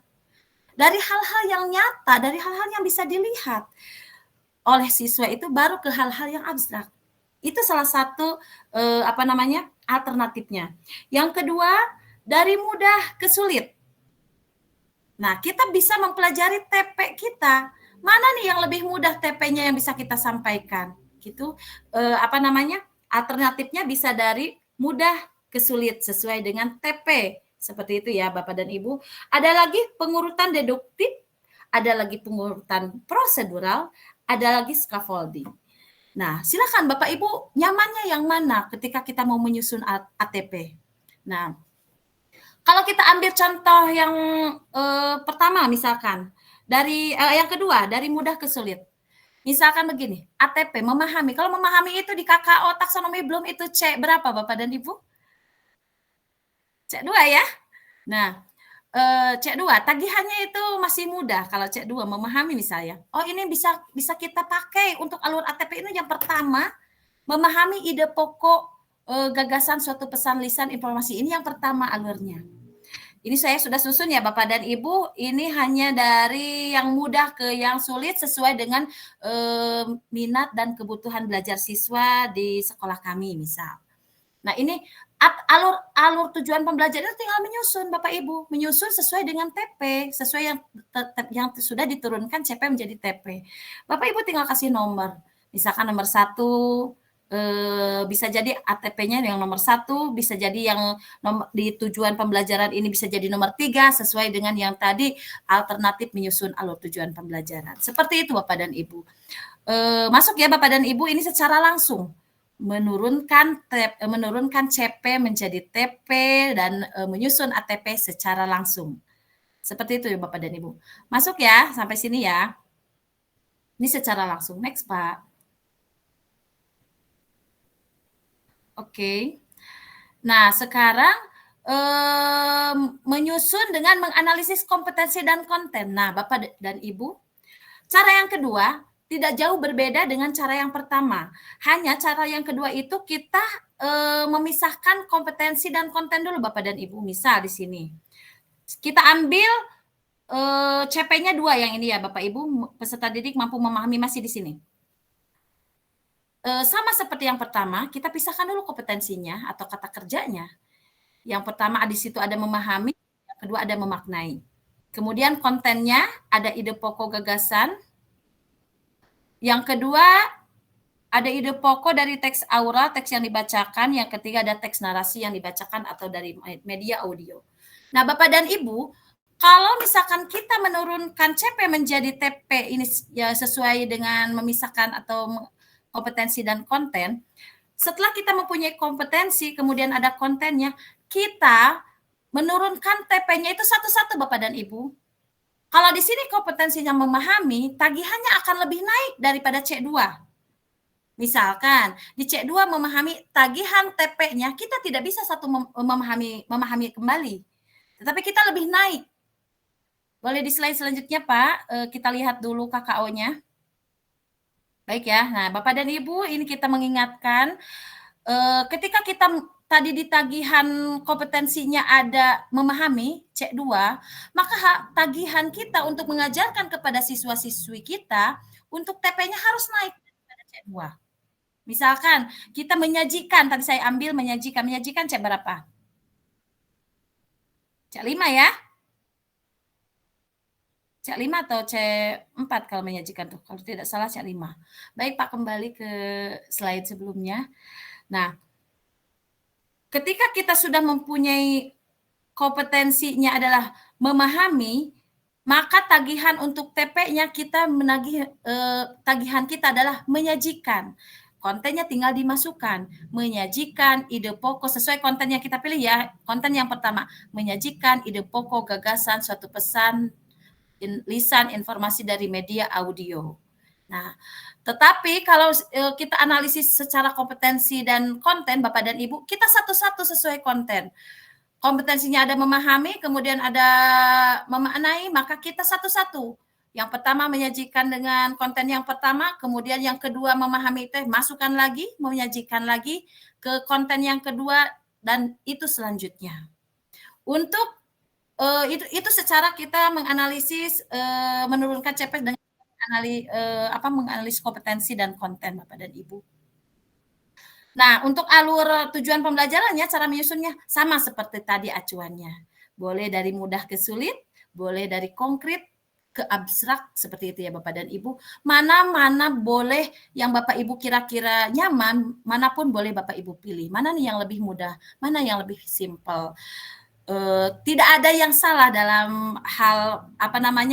Dari hal-hal yang nyata, dari hal-hal yang bisa dilihat oleh siswa itu baru ke hal-hal yang abstrak. Itu salah satu alternatifnya. Yang kedua, dari mudah ke sulit. Nah, kita bisa mempelajari TP kita. Mana nih yang lebih mudah TP-nya yang bisa kita sampaikan? Gitu. Alternatifnya bisa dari mudah ke sulit sesuai dengan TP. Seperti itu ya, Bapak dan Ibu. Ada lagi pengurutan deduktif, ada lagi pengurutan prosedural, ada lagi scaffolding. Nah, silakan Bapak Ibu nyamannya yang mana ketika kita mau menyusun ATP. Nah, kalau kita ambil contoh yang pertama misalkan dari yang kedua dari mudah ke sulit. Misalkan begini, ATP memahami. Kalau memahami itu di KKO taksonomi belum itu C berapa Bapak dan Ibu? C2 ya. Nah, C2 tagihannya itu masih mudah kalau C2 memahami misalnya. Oh, ini bisa kita pakai untuk alur ATP ini yang pertama, memahami ide pokok gagasan suatu pesan lisan informasi. Ini yang pertama alurnya. Ini saya sudah susun ya Bapak dan Ibu, ini hanya dari yang mudah ke yang sulit sesuai dengan minat dan kebutuhan belajar siswa di sekolah kami misal. Nah, ini alur tujuan pembelajaran itu tinggal menyusun Bapak Ibu, menyusun sesuai dengan TP, sesuai yang sudah diturunkan CP menjadi TP. Bapak Ibu tinggal kasih nomor, misalkan nomor 1 bisa jadi ATP-nya yang nomor 1, bisa jadi yang di tujuan pembelajaran ini bisa jadi nomor 3 sesuai dengan yang tadi alternatif menyusun alur tujuan pembelajaran. Seperti itu Bapak dan Ibu. Masuk ya Bapak dan Ibu, ini secara langsung menurunkan CP menjadi TP dan menyusun ATP secara langsung. Seperti itu ya Bapak dan Ibu. Masuk ya sampai sini ya. Ini secara langsung. Next Pak. Oke. Nah, sekarang menyusun dengan menganalisis kompetensi dan konten. Nah, Bapak dan Ibu, cara yang kedua tidak jauh berbeda dengan cara yang pertama. Hanya cara yang kedua itu kita memisahkan kompetensi dan konten dulu Bapak dan Ibu. Misal di sini. Kita ambil CP-nya 2 yang ini ya Bapak Ibu, peserta didik mampu memahami, masih di sini. Sama seperti yang pertama, kita pisahkan dulu kompetensinya atau kata kerjanya. Yang pertama di situ ada memahami, yang kedua ada memaknai. Kemudian kontennya ada ide pokok gagasan. Yang kedua ada ide pokok dari teks aura, teks yang dibacakan. Yang ketiga ada teks narasi yang dibacakan atau dari media audio. Nah, Bapak dan Ibu, kalau misalkan kita menurunkan CP menjadi TP ini ya sesuai dengan memisahkan atau kompetensi dan konten, setelah kita mempunyai kompetensi, kemudian ada kontennya, kita menurunkan TP-nya itu satu-satu Bapak dan Ibu. Kalau di sini kompetensinya memahami, tagihannya akan lebih naik daripada C2. Misalkan di C2 memahami tagihan TP-nya, kita tidak bisa satu memahami kembali. Tetapi kita lebih naik. Boleh di slide selanjutnya, Pak. Kita lihat dulu KKO-nya. Baik ya. Nah, Bapak dan Ibu, ini kita mengingatkan ketika kita tadi di tagihan kompetensinya ada memahami C2, maka tagihan kita untuk mengajarkan kepada siswa-siswi kita untuk TP-nya harus naik daripada C2. Misalkan kita menyajikan, tadi saya ambil menyajikan C berapa? C5 ya? C5 atau C4 kalau menyajikan tuh, kalau tidak salah C5. Baik Pak, kembali ke slide sebelumnya. Nah, ketika kita sudah mempunyai kompetensinya adalah memahami, maka tagihan untuk TP-nya kita menagih, tagihan kita adalah menyajikan. Kontennya tinggal dimasukkan, menyajikan ide pokok sesuai konten yang kita pilih ya. Konten yang pertama, menyajikan ide pokok gagasan suatu pesan lisan informasi dari media audio. Nah, tetapi kalau kita analisis secara kompetensi dan konten, Bapak dan Ibu, kita satu-satu sesuai konten. Kompetensinya ada memahami, kemudian ada memaknai, maka kita satu-satu. Yang pertama menyajikan dengan konten yang pertama, kemudian yang kedua memahami itu, masukkan lagi, menyajikan lagi ke konten yang kedua, dan itu selanjutnya. Untuk itu secara kita menganalisis menurunkan CP dengan menganalisis kompetensi dan konten Bapak dan Ibu. Nah, untuk alur tujuan pembelajarannya, cara menyusunnya sama seperti tadi acuannya. Boleh dari mudah ke sulit, boleh dari konkret ke abstrak, seperti itu ya Bapak dan Ibu. Mana boleh yang Bapak Ibu kira-kira nyaman, manapun boleh Bapak Ibu pilih. Mana nih yang lebih mudah, mana yang lebih simpel. Tidak ada yang salah dalam hal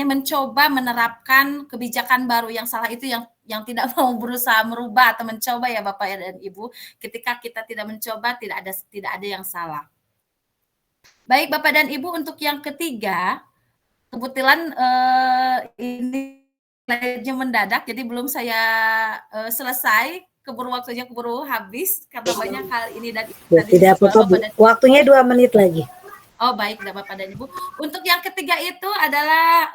mencoba menerapkan kebijakan baru. Yang salah itu yang tidak mau berusaha merubah atau mencoba ya Bapak dan Ibu. Ketika kita tidak mencoba, tidak ada yang salah. Baik Bapak dan Ibu, untuk yang ketiga, kebetulan ini slide-nya mendadak, jadi belum saya selesai. Keburu waktunya habis karena banyak hal ini dan itu. Tidak apa-apa, waktunya 2 menit lagi. Oh baik, Bapak dan Ibu. Untuk yang ketiga itu adalah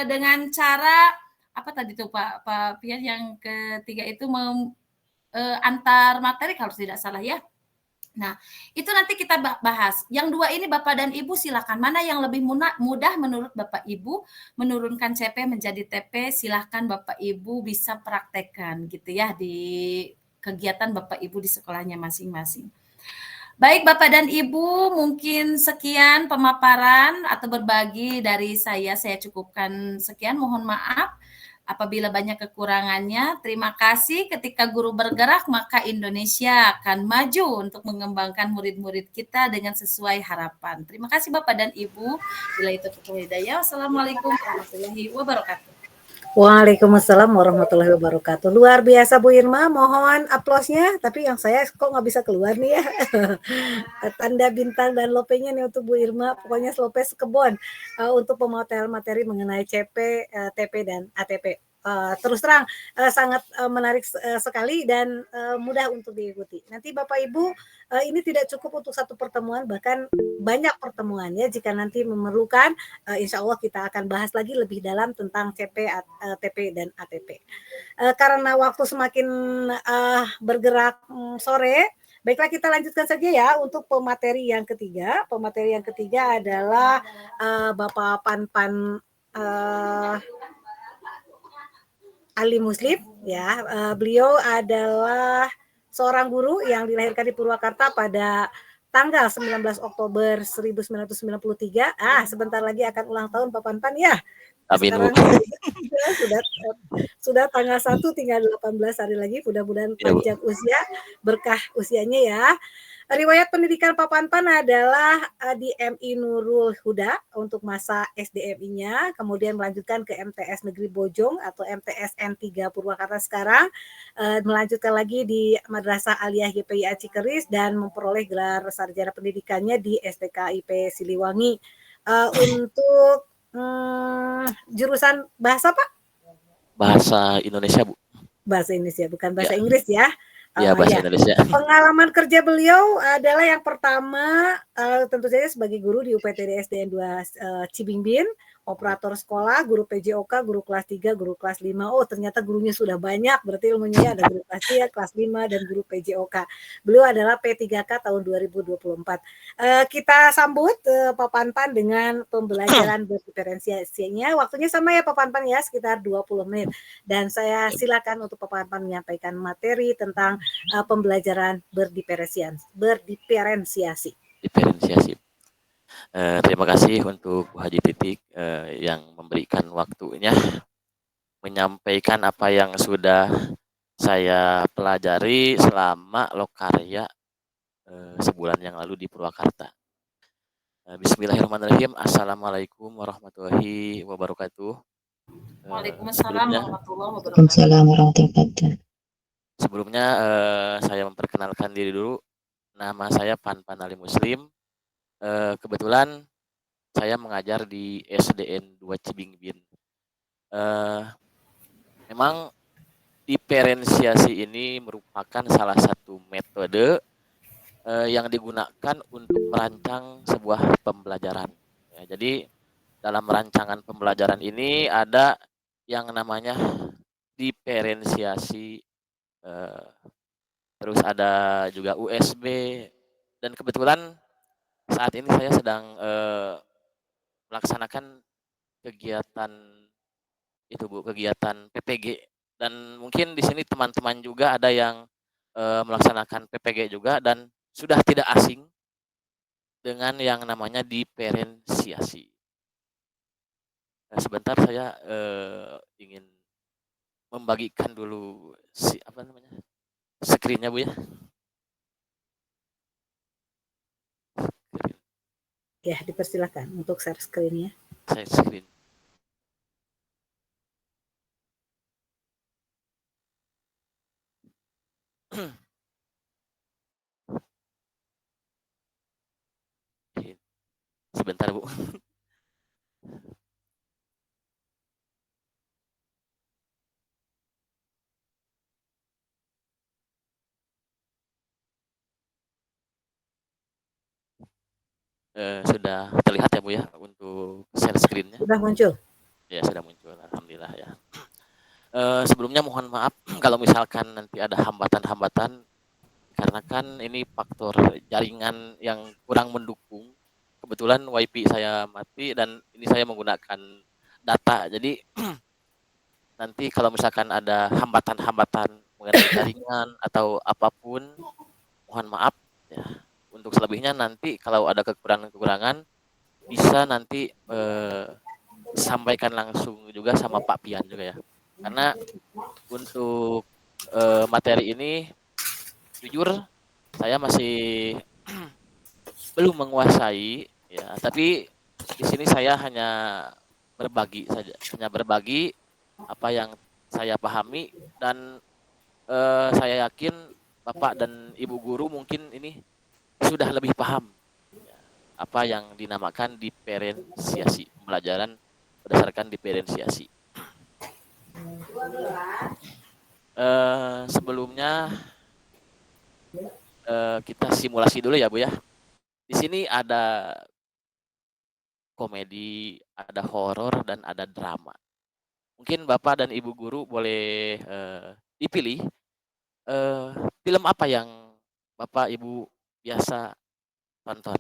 dengan cara apa tadi tuh Pak Pian, yang ketiga itu antar materi kalau tidak salah ya. Nah, itu nanti kita bahas. Yang 2 ini Bapak dan Ibu silakan, mana yang lebih mudah menurut Bapak Ibu menurunkan CP menjadi TP, silakan Bapak Ibu bisa praktekkan gitu ya di kegiatan Bapak Ibu di sekolahnya masing-masing. Baik Bapak dan Ibu, mungkin sekian pemaparan atau berbagi dari saya cukupkan sekian, mohon maaf apabila banyak kekurangannya. Terima kasih. Ketika guru bergerak, maka Indonesia akan maju untuk mengembangkan murid-murid kita dengan sesuai harapan. Terima kasih Bapak dan Ibu. Bila itu hidayah. Wassalamualaikum warahmatullahi wabarakatuh. Waalaikumsalam warahmatullahi wabarakatuh. Luar biasa Bu Irma, mohon aplausnya. Tapi yang saya kok nggak bisa keluar nih ya. Tanda bintang dan lope-nya nih untuk Bu Irma. Pokoknya lope sekebon untuk pematerian materi mengenai CP, TP dan ATP. Terus terang sangat menarik sekali dan mudah untuk diikuti. Nanti Bapak Ibu, ini tidak cukup untuk satu pertemuan, bahkan banyak pertemuan ya. Jika nanti memerlukan, insya Allah kita akan bahas lagi lebih dalam tentang CP, TP dan ATP. Karena waktu semakin bergerak sore, baiklah kita lanjutkan saja ya untuk pemateri yang ketiga. Pemateri yang ketiga adalah Bapak Pan uh, Ali Muslim, ya. Beliau adalah seorang guru yang dilahirkan di Purwakarta pada tanggal 19 Oktober 1993. Sebentar lagi akan ulang tahun Pak Panpan ya. Amin, Bu. Sekarang sudah tanggal 1, tinggal 18 hari lagi. Mudah-mudahan panjang usia, berkah usianya ya. Riwayat pendidikan Pak Panpan adalah di MI Nurul Huda untuk masa SDMI-nya, kemudian melanjutkan ke MTS Negeri Bojong atau MTS N3 Purwakarta sekarang, melanjutkan lagi di Madrasah Aliyah YPIA Cikeris dan memperoleh gelar sarjana pendidikannya di STKIP Siliwangi. Untuk jurusan bahasa Pak? Bahasa Indonesia, Bu. Bahasa Indonesia, bukan bahasa Inggris ya. Iya, bahasa Indonesia. Pengalaman kerja beliau adalah yang pertama tentu saja sebagai guru di UPTD SDN 2 Cibingbin, operator sekolah, guru PJOK, guru kelas 3, guru kelas 5. Oh, ternyata gurunya sudah banyak, berarti ilmunya ada guru kelas 3, kelas 5, dan guru PJOK. Beliau adalah P3K tahun 2024. Kita sambut Pak Panpan dengan pembelajaran berdiferensiasinya. Waktunya sama ya Pak Panpan ya, sekitar 20 menit. Dan saya silakan untuk Pak Panpan menyampaikan materi tentang pembelajaran berdiferensiasi. Terima kasih untuk Bu Haji Titik yang memberikan waktunya menyampaikan apa yang sudah saya pelajari selama lokarya sebulan yang lalu di Purwakarta. Bismillahirrahmanirrahim. Assalamualaikum warahmatullahi wabarakatuh. Waalaikumsalam warahmatullahi wabarakatuh. Sebelumnya saya memperkenalkan diri dulu. Nama saya Panpan Ali Muslim. Kebetulan saya mengajar di SDN 2 Cibingbin. Memang diferensiasi ini merupakan salah satu metode yang digunakan untuk merancang sebuah pembelajaran. Ya, jadi dalam rancangan pembelajaran ini ada yang namanya diferensiasi, terus ada juga USB, dan kebetulan saat ini saya sedang melaksanakan kegiatan itu Bu, kegiatan PPG, dan mungkin di sini teman-teman juga ada yang melaksanakan PPG juga dan sudah tidak asing dengan yang namanya diferensiasi. Nah, sebentar saya ingin membagikan dulu screen-nya Bu ya. Ya, dipersilakan untuk share screen-nya. Share screen. Sebentar Bu. Sudah terlihat ya Bu ya untuk share screen-nya? Sudah muncul. Ya, sudah muncul. Alhamdulillah ya. Sebelumnya mohon maaf kalau misalkan nanti ada hambatan-hambatan, karena kan ini faktor jaringan yang kurang mendukung. Kebetulan WiFi saya mati dan ini saya menggunakan data. Jadi nanti kalau misalkan ada hambatan-hambatan mengenai jaringan atau apapun, mohon maaf ya. Untuk selebihnya nanti kalau ada kekurangan-kekurangan bisa nanti sampaikan langsung juga sama Pak Pian juga ya. Karena untuk materi ini jujur saya masih belum menguasai ya, tapi di sini saya hanya berbagi saja, apa yang saya pahami, dan saya yakin Bapak dan Ibu guru mungkin ini sudah lebih paham ya, apa yang dinamakan diferensiasi, pembelajaran berdasarkan diferensiasi. Sebelumnya kita simulasi dulu ya Bu ya. Di sini ada komedi, ada horor, dan ada drama. Mungkin Bapak dan Ibu guru boleh dipilih film apa yang Bapak Ibu biasa tonton.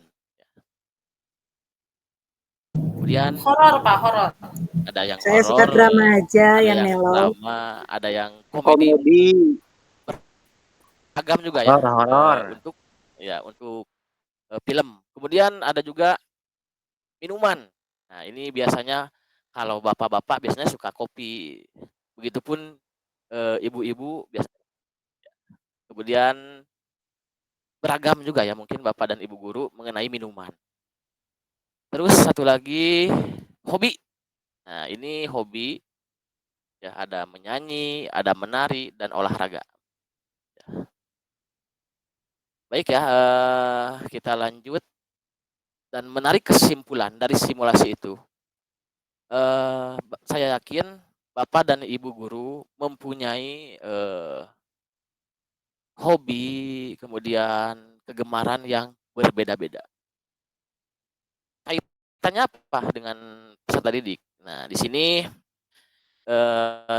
Kemudian Horor, Pak, horor. ada yang Saya suka horor, drama aja ada yang yang mellow. drama, ada yang komedi, Komedi, beragam juga ya horor. untuk film. Kemudian ada juga minuman. Nah, ini biasanya kalau bapak-bapak biasanya suka kopi. Begitupun ibu-ibu biasa. Kemudian beragam juga ya mungkin bapak dan ibu guru mengenai minuman. Terus satu lagi hobi. Nah, ini hobi ya, ada menyanyi, ada menari dan olahraga. Baik ya, kita lanjut dan menarik kesimpulan dari simulasi itu. Saya yakin bapak dan ibu guru mempunyai hobi, kemudian kegemaran yang berbeda-beda. Kaitannya apa dengan peserta didik? Nah, di sini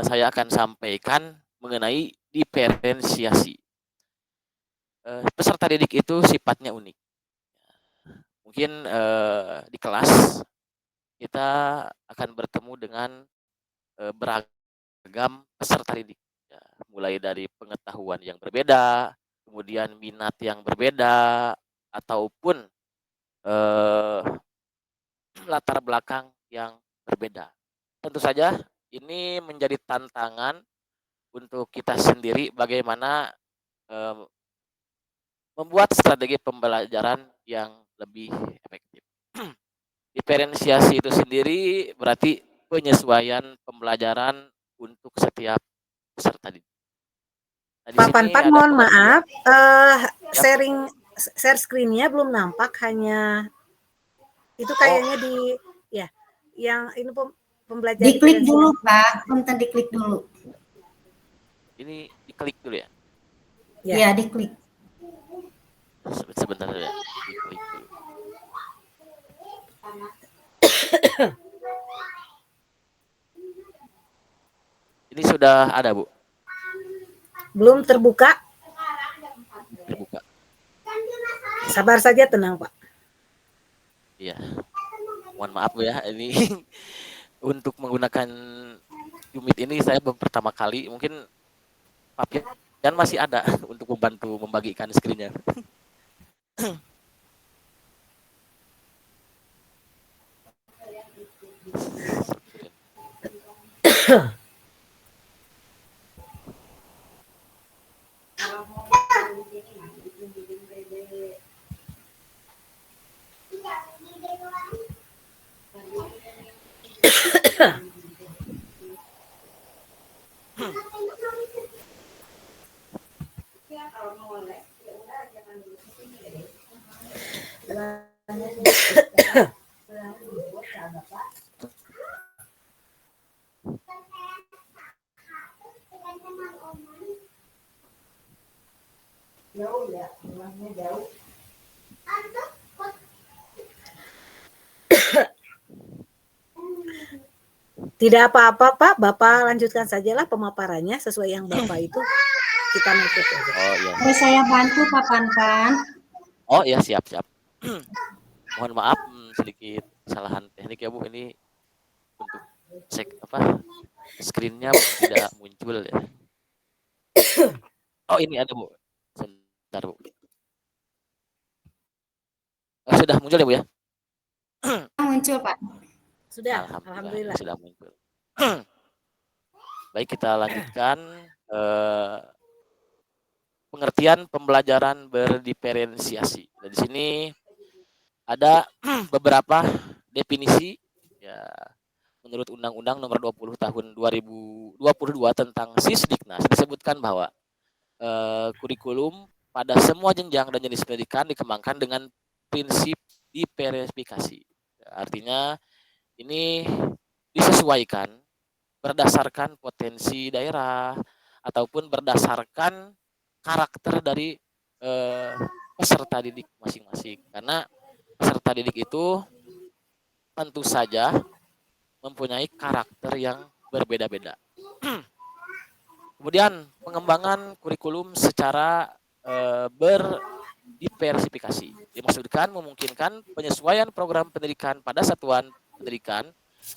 saya akan sampaikan mengenai diferensiasi. Peserta didik itu sifatnya unik. Mungkin di kelas kita akan bertemu dengan beragam peserta didik. Ya, mulai dari pengetahuan yang berbeda, kemudian minat yang berbeda, ataupun latar belakang yang berbeda. Tentu saja ini menjadi tantangan untuk kita sendiri bagaimana membuat strategi pembelajaran yang lebih efektif. Diferensiasi itu sendiri berarti penyesuaian pembelajaran untuk setiap peserta didik. Nah, di Pak sini Panpan, ada mohon pengertian. maaf, Ya, share screen-nya belum nampak, hanya itu kayaknya di ya yang ini pembelajaran Diklik dulu, diferensiasi. Pak. Punten diklik dulu. ini diklik dulu ya. Ya. Ya, diklik. Sebentar ya, diklik dulu. Ini sudah ada, Bu? Belum terbuka. Terbuka. Sabar saja, tenang, Pak. Iya. Mohon maaf Bu ya, ini untuk menggunakan Jumit ini saya baru pertama kali. Mungkin Pak Pian masih ada untuk membantu membagikan screen-nya. Tidak apa-apa, Pak. Bapak lanjutkan sajalah pemaparannya sesuai yang Bapak itu. Kita mengikuti. Oh iya. Boleh saya bantu, Pak Panpan? Oh iya, siap. Mohon maaf sedikit kesalahan teknik ya Bu, ini untuk screen-nya tidak muncul ya. Oh ini ada Bu. Sebentar Bu. Oh, sudah muncul ya Bu ya? Muncul, Pak. Sudah, Alhamdulillah. Sudah muncul. Baik, kita lanjutkan pengertian pembelajaran berdiferensiasi. Dan di sini ada beberapa definisi ya menurut Undang-Undang Nomor 20 Tahun 2022 tentang Sisdiknas disebutkan bahwa kurikulum pada semua jenjang dan jenis pendidikan dikembangkan dengan prinsip diferensiasi. Artinya ini disesuaikan berdasarkan potensi daerah ataupun berdasarkan karakter dari peserta didik masing-masing. Karena peserta didik itu tentu saja mempunyai karakter yang berbeda-beda. Kemudian pengembangan kurikulum secara berdiversifikasi dimaksudkan memungkinkan penyesuaian program pendidikan pada satuan pendidikan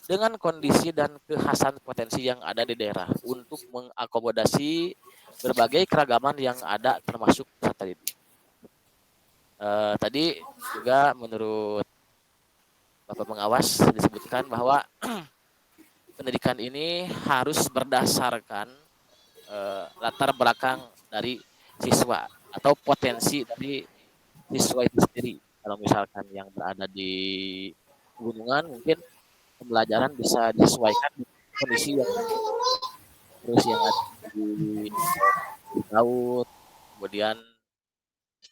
dengan kondisi dan kekhasan potensi yang ada di daerah untuk mengakomodasi berbagai keragaman yang ada termasuk peserta didik. Tadi juga menurut Bapak Pengawas disebutkan bahwa pendidikan ini harus berdasarkan latar belakang dari siswa atau potensi dari siswa itu sendiri. Kalau misalkan yang berada di pegunungan mungkin pembelajaran bisa disesuaikan dengan kondisi yang terus yang ada di laut, kemudian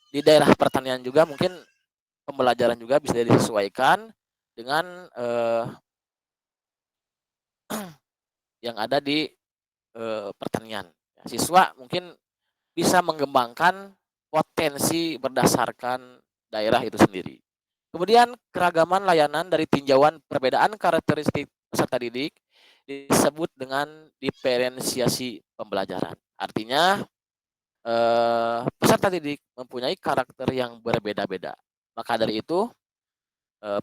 di daerah pertanian juga mungkin pembelajaran juga bisa disesuaikan dengan yang ada di pertanian. Siswa mungkin bisa mengembangkan potensi berdasarkan daerah itu sendiri. Kemudian keragaman layanan dari tinjauan perbedaan karakteristik peserta didik disebut dengan diferensiasi pembelajaran. Artinya peserta didik mempunyai karakter yang berbeda-beda. Maka dari itu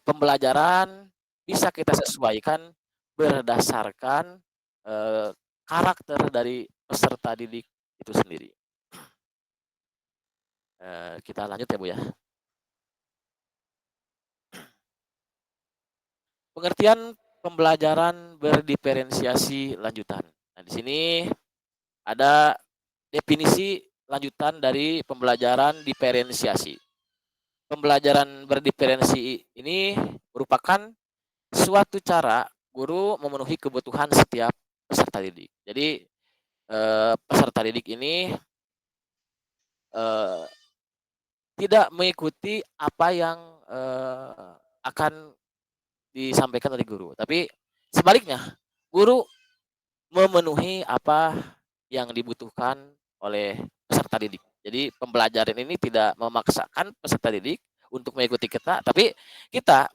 pembelajaran bisa kita sesuaikan berdasarkan karakter dari peserta didik itu sendiri. Kita lanjut ya Bu ya. Pengertian pembelajaran berdiferensiasi lanjutan. Nah, di sini ada definisi lanjutan dari pembelajaran diferensiasi. Pembelajaran berdiferensi ini merupakan suatu cara guru memenuhi kebutuhan setiap peserta didik. Jadi peserta didik ini tidak mengikuti apa yang akan disampaikan oleh guru, tapi sebaliknya guru memenuhi apa yang dibutuhkan oleh peserta didik. Jadi pembelajaran ini tidak memaksakan peserta didik untuk mengikuti kita, tapi kita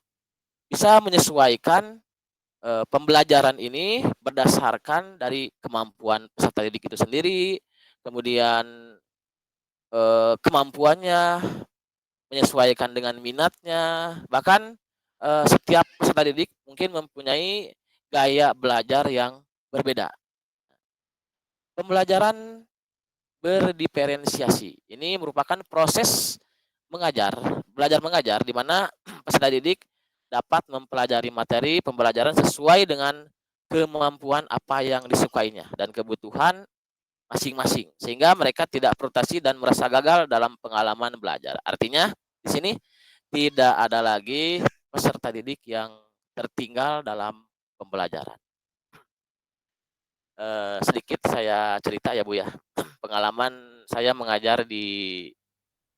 bisa menyesuaikan pembelajaran ini berdasarkan dari kemampuan peserta didik itu sendiri, kemudian kemampuannya, menyesuaikan dengan minatnya, bahkan setiap peserta didik mungkin mempunyai gaya belajar yang berbeda. Pembelajaran berdiferensiasi ini merupakan proses belajar mengajar di mana peserta didik dapat mempelajari materi pembelajaran sesuai dengan kemampuan apa yang disukainya dan kebutuhan masing-masing, sehingga mereka tidak frustasi dan merasa gagal dalam pengalaman belajar. Artinya di sini tidak ada lagi peserta didik yang tertinggal dalam pembelajaran. Sedikit saya cerita ya Bu ya, pengalaman saya mengajar di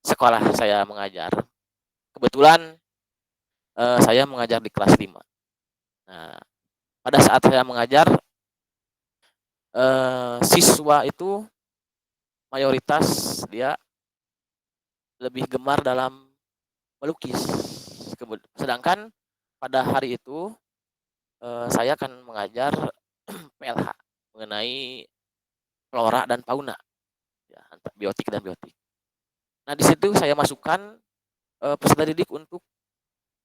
sekolah saya mengajar. Kebetulan saya mengajar di kelas 5. Nah, pada saat saya mengajar, siswa itu mayoritas dia lebih gemar dalam melukis. Sedangkan pada hari itu saya akan mengajar PLH mengenai flora dan fauna, ya, biotik dan biotik. Nah di situ saya masukkan peserta didik untuk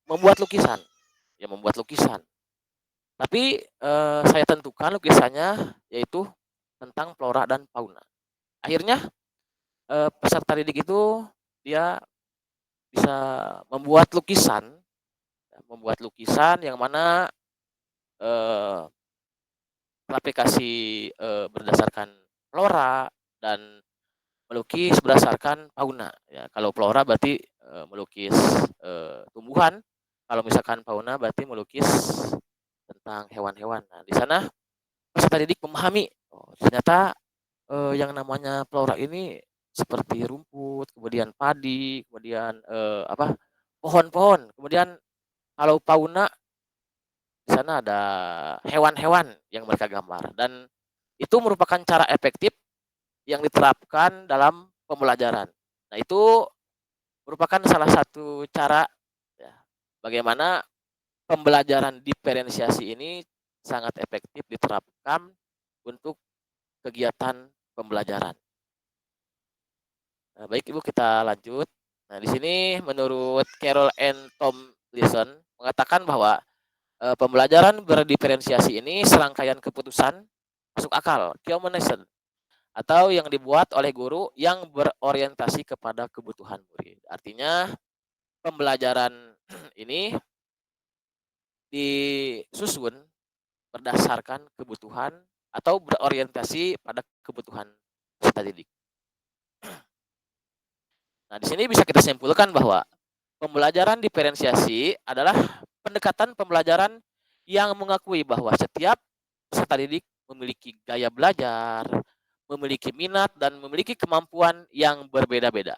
membuat lukisan, ya membuat lukisan. Tapi saya tentukan lukisannya yaitu tentang flora dan fauna. Akhirnya peserta didik itu dia bisa membuat lukisan yang mana aplikasi berdasarkan flora dan melukis berdasarkan fauna. Ya, kalau flora berarti melukis tumbuhan, kalau misalkan fauna berarti melukis tentang hewan-hewan. Nah, di sana peserta didik memahami, oh, ternyata yang namanya flora ini seperti rumput, kemudian padi, kemudian pohon-pohon, kemudian kalau fauna di sana ada hewan-hewan yang mereka gambar, dan itu merupakan cara efektif yang diterapkan dalam pembelajaran. Nah, itu merupakan salah satu cara ya, bagaimana pembelajaran diferensiasi ini sangat efektif diterapkan untuk kegiatan pembelajaran. Nah, baik Ibu, kita lanjut. Nah, di sini menurut Carol and Tom Lison mengatakan bahwa Pembelajaran berdiferensiasi ini serangkaian keputusan masuk akal, Kyomonesen, atau yang dibuat oleh guru yang berorientasi kepada kebutuhan murid. Artinya pembelajaran ini disusun berdasarkan kebutuhan atau berorientasi pada kebutuhan peserta didik. Nah, di sini bisa kita simpulkan bahwa pembelajaran diferensiasi adalah pendekatan pembelajaran yang mengakui bahwa setiap peserta didik memiliki gaya belajar, memiliki minat, dan memiliki kemampuan yang berbeda-beda.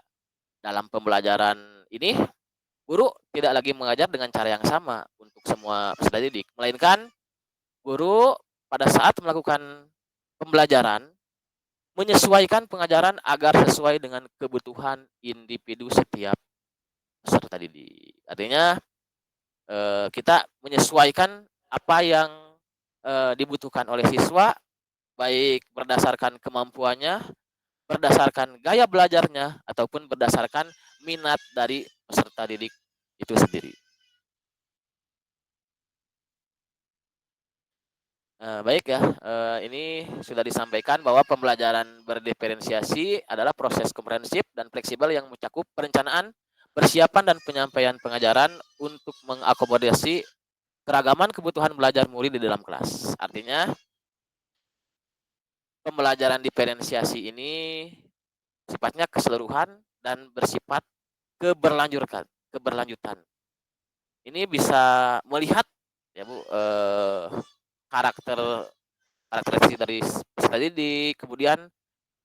Dalam pembelajaran ini, guru tidak lagi mengajar dengan cara yang sama untuk semua peserta didik, melainkan guru pada saat melakukan pembelajaran menyesuaikan pengajaran agar sesuai dengan kebutuhan individu setiap peserta didik. Artinya kita menyesuaikan apa yang dibutuhkan oleh siswa, baik berdasarkan kemampuannya, berdasarkan gaya belajarnya, ataupun berdasarkan minat dari peserta didik itu sendiri. Baik ya, ini sudah disampaikan bahwa pembelajaran berdiferensiasi adalah proses komprehensif dan fleksibel yang mencakup perencanaan, persiapan, dan penyampaian pengajaran untuk mengakomodasi keragaman kebutuhan belajar murid di dalam kelas. Artinya, pembelajaran diferensiasi ini sifatnya keseluruhan dan bersifat keberlanjutan. Ini bisa melihat ya Bu, karakteristik dari peserta didik, kemudian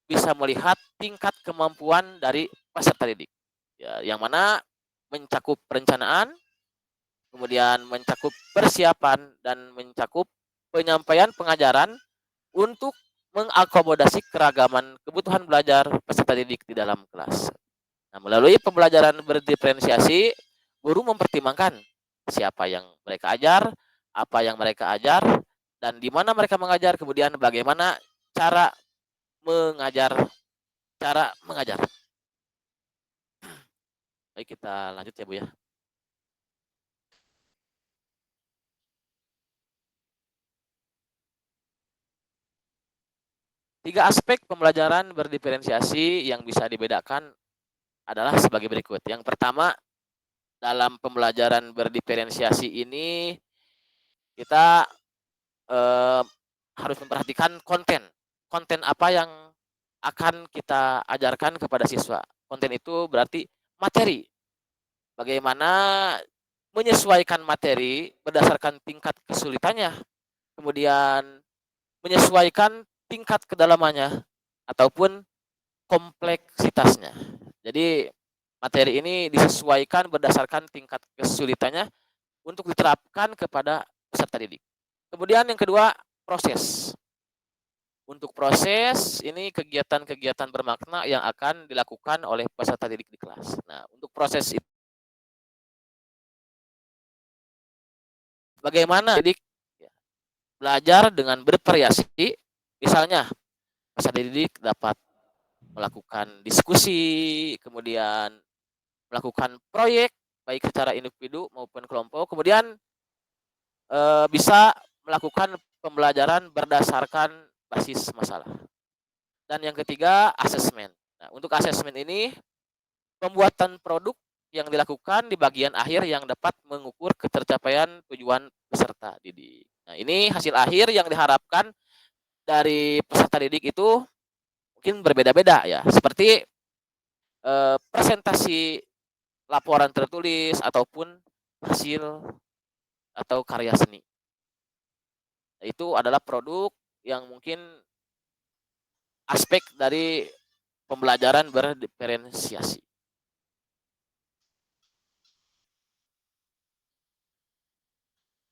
bisa melihat tingkat kemampuan dari peserta didik, ya, yang mana mencakup perencanaan, kemudian mencakup persiapan, dan mencakup penyampaian pengajaran untuk mengakomodasi keragaman kebutuhan belajar peserta didik di dalam kelas. Nah, melalui pembelajaran berdiferensiasi, guru mempertimbangkan siapa yang mereka ajar, apa yang mereka ajar, dan di mana mereka mengajar, kemudian bagaimana cara mengajar. Baik, kita lanjut ya Bu ya. Tiga aspek pembelajaran berdiferensiasi yang bisa dibedakan adalah sebagai berikut. Yang pertama, dalam pembelajaran berdiferensiasi ini kita harus memperhatikan konten apa yang akan kita ajarkan kepada siswa. Konten itu berarti materi. Bagaimana menyesuaikan materi berdasarkan tingkat kesulitannya, kemudian menyesuaikan tingkat kedalamannya ataupun kompleksitasnya. Jadi materi ini disesuaikan berdasarkan tingkat kesulitannya untuk diterapkan kepada peserta didik. Kemudian yang kedua, proses. Untuk proses, ini kegiatan-kegiatan bermakna yang akan dilakukan oleh peserta didik di kelas. Nah, untuk proses itu, bagaimana didik belajar dengan bervariasi, misalnya peserta didik dapat melakukan diskusi, kemudian melakukan proyek, baik secara individu maupun kelompok, kemudian bisa melakukan pembelajaran berdasarkan basis masalah. Dan yang ketiga, asesmen. Nah, untuk asesmen ini, pembuatan produk yang dilakukan di bagian akhir yang dapat mengukur ketercapaian tujuan peserta didik. Nah, ini hasil akhir yang diharapkan dari peserta didik itu mungkin berbeda-beda ya, seperti presentasi laporan tertulis ataupun hasil atau karya seni. Itu adalah produk yang mungkin aspek dari pembelajaran berdiferensiasi.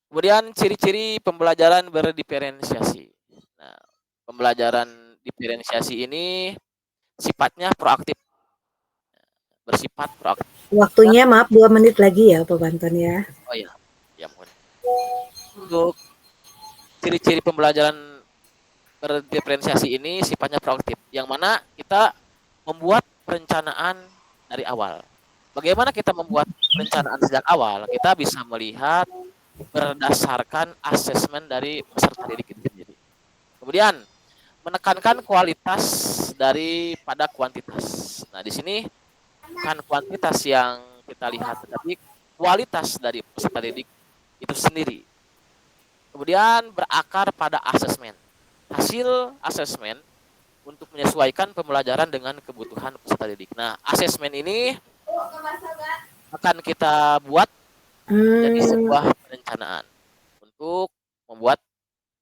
Kemudian ciri-ciri pembelajaran berdiferensiasi. Nah, pembelajaran diferensiasi ini sifatnya proaktif. Bersifat proaktif. Waktunya maaf 2 menit lagi ya Pak Banton ya. Oh iya, ya mohon. Untuk ciri-ciri pembelajaran berdiferensiasi ini sifatnya proaktif, yang mana kita membuat perencanaan dari awal. Bagaimana kita membuat perencanaan sejak awal? Kita bisa melihat berdasarkan asesmen dari peserta didik itu sendiri. Kemudian menekankan kualitas daripada kuantitas. Nah, di sini bukan kuantitas yang kita lihat, tetapi kualitas dari peserta didik itu sendiri. Kemudian berakar pada asesmen. Hasil asesmen untuk menyesuaikan pembelajaran dengan kebutuhan peserta didik. Nah, asesmen ini akan kita buat jadi sebuah perencanaan untuk membuat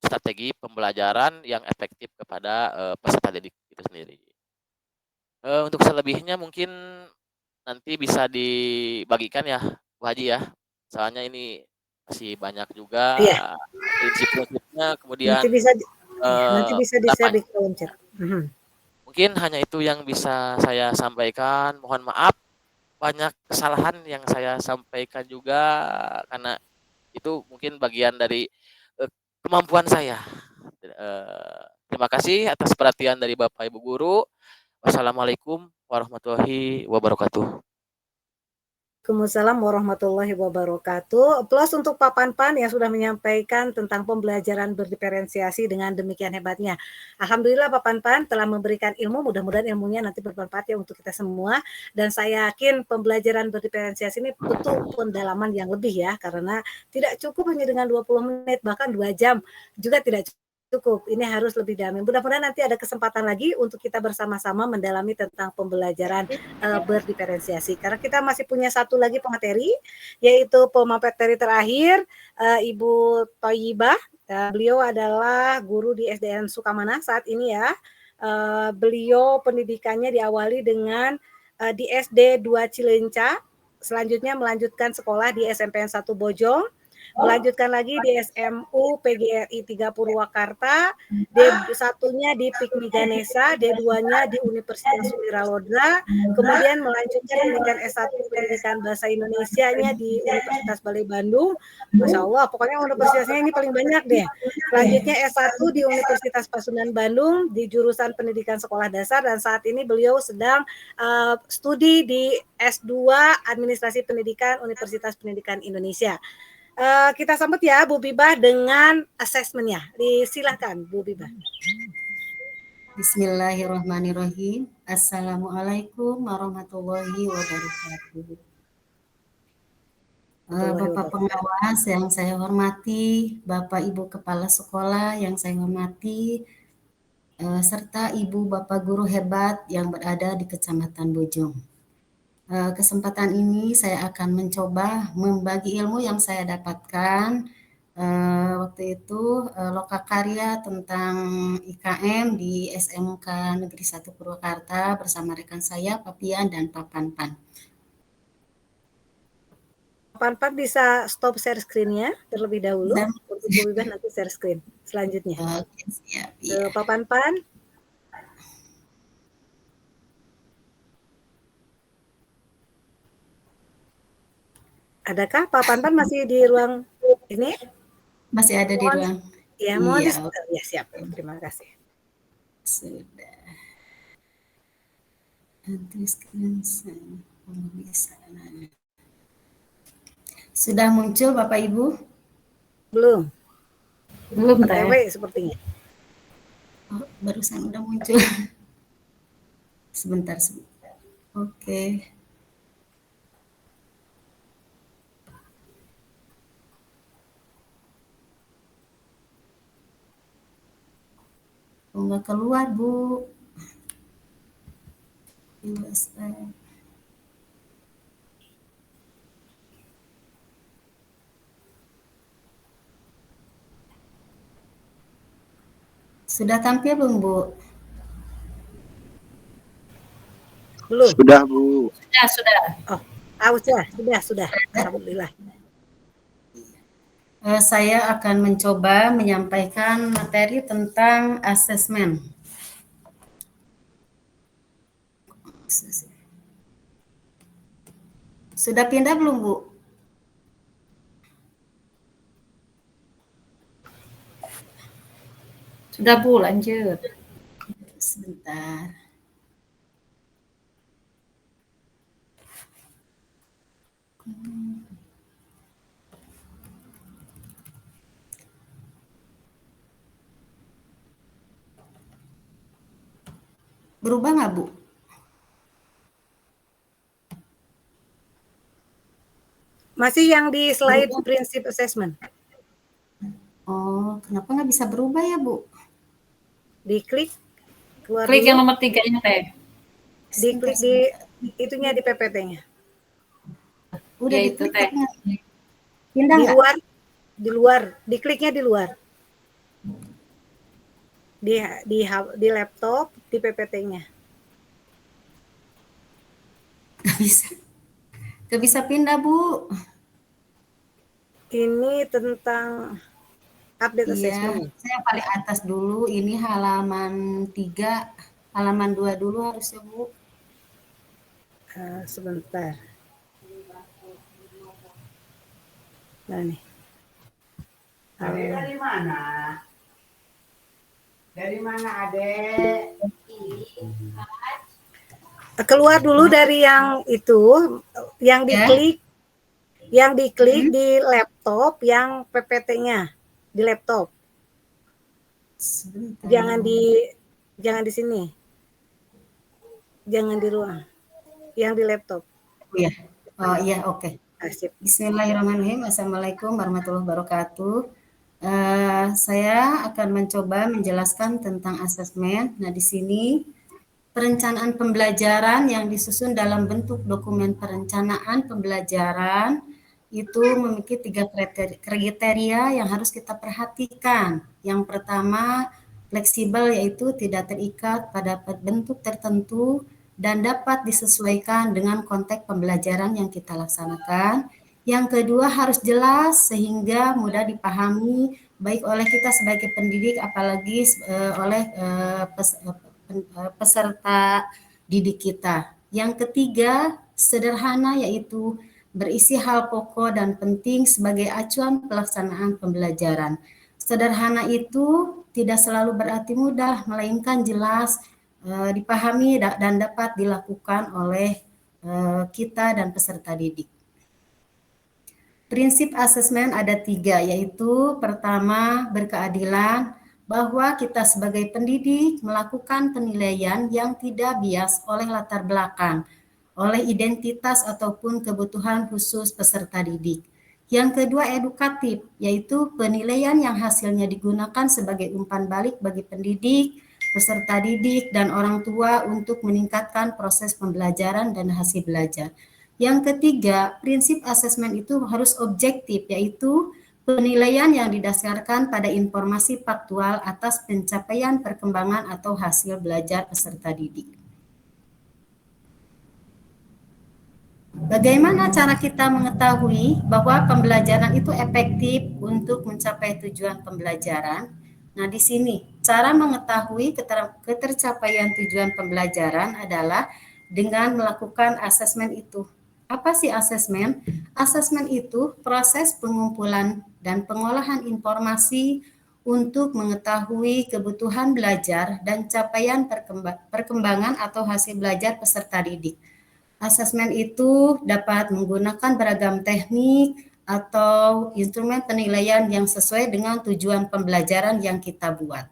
strategi pembelajaran yang efektif kepada peserta didik itu sendiri. Untuk selebihnya mungkin nanti bisa dibagikan ya, Bu Haji ya. Soalnya ini masih banyak juga Iya, prinsip-prinsipnya, nanti kemudian bisa nanti bisa di-share di penerapannya. kolom chat. Mungkin hanya itu yang bisa saya sampaikan. Mohon maaf banyak kesalahan yang saya sampaikan juga karena itu mungkin bagian dari kemampuan saya. Terima kasih atas perhatian dari Bapak Ibu Guru. Wassalamualaikum warahmatullahi wabarakatuh. Waalaikumsalam warahmatullahi wabarakatuh. Plus untuk Pak Panpan yang sudah menyampaikan tentang pembelajaran berdiferensiasi dengan demikian hebatnya. Alhamdulillah Pak Panpan telah memberikan ilmu, mudah-mudahan ilmunya nanti bermanfaat ya untuk kita semua. Dan saya yakin pembelajaran berdiferensiasi ini butuh pendalaman yang lebih ya, karena tidak cukup hanya dengan 20 menit, bahkan 2 jam juga tidak cukup. Ini harus lebih dalam. Mudah-mudahan nanti ada kesempatan lagi untuk kita bersama-sama mendalami tentang pembelajaran berdiferensiasi. Karena kita masih punya satu lagi pemateri, yaitu pemateri terakhir Ibu Thoyibah. Beliau adalah guru di SDN Sukamana saat ini ya. Beliau pendidikannya diawali dengan di SD 2 Cilenca, selanjutnya melanjutkan sekolah di SMPN 1 Bojong, melanjutkan lagi di SMU PGRI 3 Purwakarta, D1-nya di Pikmi Ganesa, D2-nya di Universitas Wiralodra, kemudian melanjutkan pendidikan S1 pendidikan bahasa Indonesia-nya di Universitas Balai Bandung. Masya Allah, pokoknya universitasnya ini paling banyak deh. Selanjutnya S1 di Universitas Pasundan Bandung di jurusan pendidikan sekolah dasar, dan saat ini beliau sedang studi di S2 Administrasi Pendidikan Universitas Pendidikan Indonesia. Kita sambut ya Bu Bibah dengan asesmennya. Silakan Bu Bibah. Bismillahirrahmanirrahim. Assalamualaikum warahmatullahi wabarakatuh. Bapak pengawas yang saya hormati, Bapak Ibu Kepala Sekolah yang saya hormati, serta Ibu Bapak Guru hebat yang berada di Kecamatan Bojong. Kesempatan ini saya akan mencoba membagi ilmu yang saya dapatkan waktu itu lokakarya tentang IKM di SMK Negeri 1 Purwakarta bersama rekan saya Papian dan Pak Panpan. Pak Panpan bisa stop share screen-nya terlebih dahulu untuk Bu Bibah nanti share screen selanjutnya. Oke, siap. Ya. Pak Panpan. Adakah Pak Panpan masih di ruang ini? Masih ada di ruang. Ya, mohon ya, siap. Terima kasih. Sudah. Nanti screen bisa. Sudah muncul Bapak Ibu? Belum. Belum OTW sepertinya. Oh, barusan udah muncul. Sebentar. Oke. Nggak keluar, Bu. Sudah tampil belum, Bu? Belum. Sudah, Bu. Sudah. Oh, sudah. Alhamdulillah. Saya akan mencoba menyampaikan materi tentang asesmen. Sudah pindah belum, Bu? Sudah, Bu, lanjut. Sebentar. Berubah nggak, Bu? Masih yang di slide Berubah. prinsip assessment. Oh, kenapa nggak bisa berubah ya, Bu? Diklik, keluar Klik dulu. yang nomor 3-nya Teh. Diklik di itunya di PPT-nya. Udah Ya, itu, diklik Teh. tapi nggak pindah Di nggak? luar, dikliknya di luar. Di laptop, di PPT-nya. Nggak bisa. Nggak bisa pindah, Bu. Ini tentang update Iya, assessment. saya paling atas dulu. Ini halaman 3, halaman 2 dulu harusnya, Bu. Sebentar. Nah nih. Dari mana? Dari mana, Adek? Keluar dulu dari yang itu, yang Ya. diklik di laptop, yang PPT-nya di laptop. Sebentar. Jangan di sini. Jangan di ruang. Yang di laptop. Oh iya. Oh iya, oke. Sip. Bismillahirrahmanirrahim. Assalamualaikum warahmatullahi wabarakatuh. Saya akan mencoba menjelaskan tentang asesmen. Nah, di sini perencanaan pembelajaran yang disusun dalam bentuk dokumen perencanaan pembelajaran itu memiliki 3 kriteria yang harus kita perhatikan. Yang pertama, fleksibel, yaitu tidak terikat pada bentuk tertentu dan dapat disesuaikan dengan konteks pembelajaran yang kita laksanakan. Yang kedua, harus jelas sehingga mudah dipahami baik oleh kita sebagai pendidik, apalagi oleh peserta didik kita. Yang ketiga, sederhana, yaitu berisi hal pokok dan penting sebagai acuan pelaksanaan pembelajaran. Sederhana itu tidak selalu berarti mudah, melainkan jelas, dipahami dan dapat dilakukan oleh kita dan peserta didik. Prinsip asesmen ada 3, yaitu pertama, berkeadilan, bahwa kita sebagai pendidik melakukan penilaian yang tidak bias oleh latar belakang, oleh identitas ataupun kebutuhan khusus peserta didik. Yang kedua, edukatif, yaitu penilaian yang hasilnya digunakan sebagai umpan balik bagi pendidik, peserta didik, dan orang tua untuk meningkatkan proses pembelajaran dan hasil belajar. Yang ketiga, prinsip asesmen itu harus objektif, yaitu penilaian yang didasarkan pada informasi faktual atas pencapaian perkembangan atau hasil belajar peserta didik. Bagaimana cara kita mengetahui bahwa pembelajaran itu efektif untuk mencapai tujuan pembelajaran? Nah, di sini cara mengetahui ketercapaian tujuan pembelajaran adalah dengan melakukan asesmen itu. Apa sih asesmen? Asesmen itu proses pengumpulan dan pengolahan informasi untuk mengetahui kebutuhan belajar dan capaian perkembangan atau hasil belajar peserta didik. Asesmen itu dapat menggunakan beragam teknik atau instrumen penilaian yang sesuai dengan tujuan pembelajaran yang kita buat.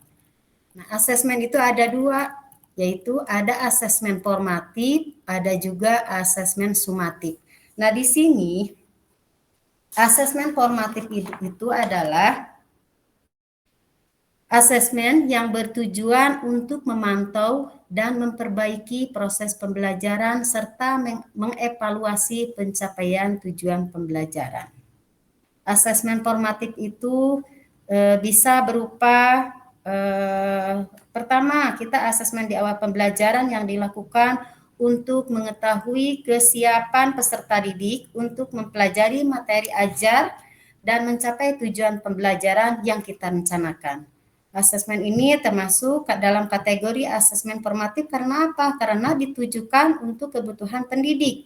Nah, asesmen itu ada 2, yaitu ada asesmen formatif, ada juga asesmen sumatif. Nah, di sini asesmen formatif itu adalah asesmen yang bertujuan untuk memantau dan memperbaiki proses pembelajaran serta mengevaluasi pencapaian tujuan pembelajaran. Asesmen formatif itu bisa berupa pertama, kita asesmen di awal pembelajaran yang dilakukan untuk mengetahui kesiapan peserta didik untuk mempelajari materi ajar dan mencapai tujuan pembelajaran yang kita rencanakan. Asesmen ini termasuk dalam kategori asesmen formatif karena apa? Karena ditujukan untuk kebutuhan pendidik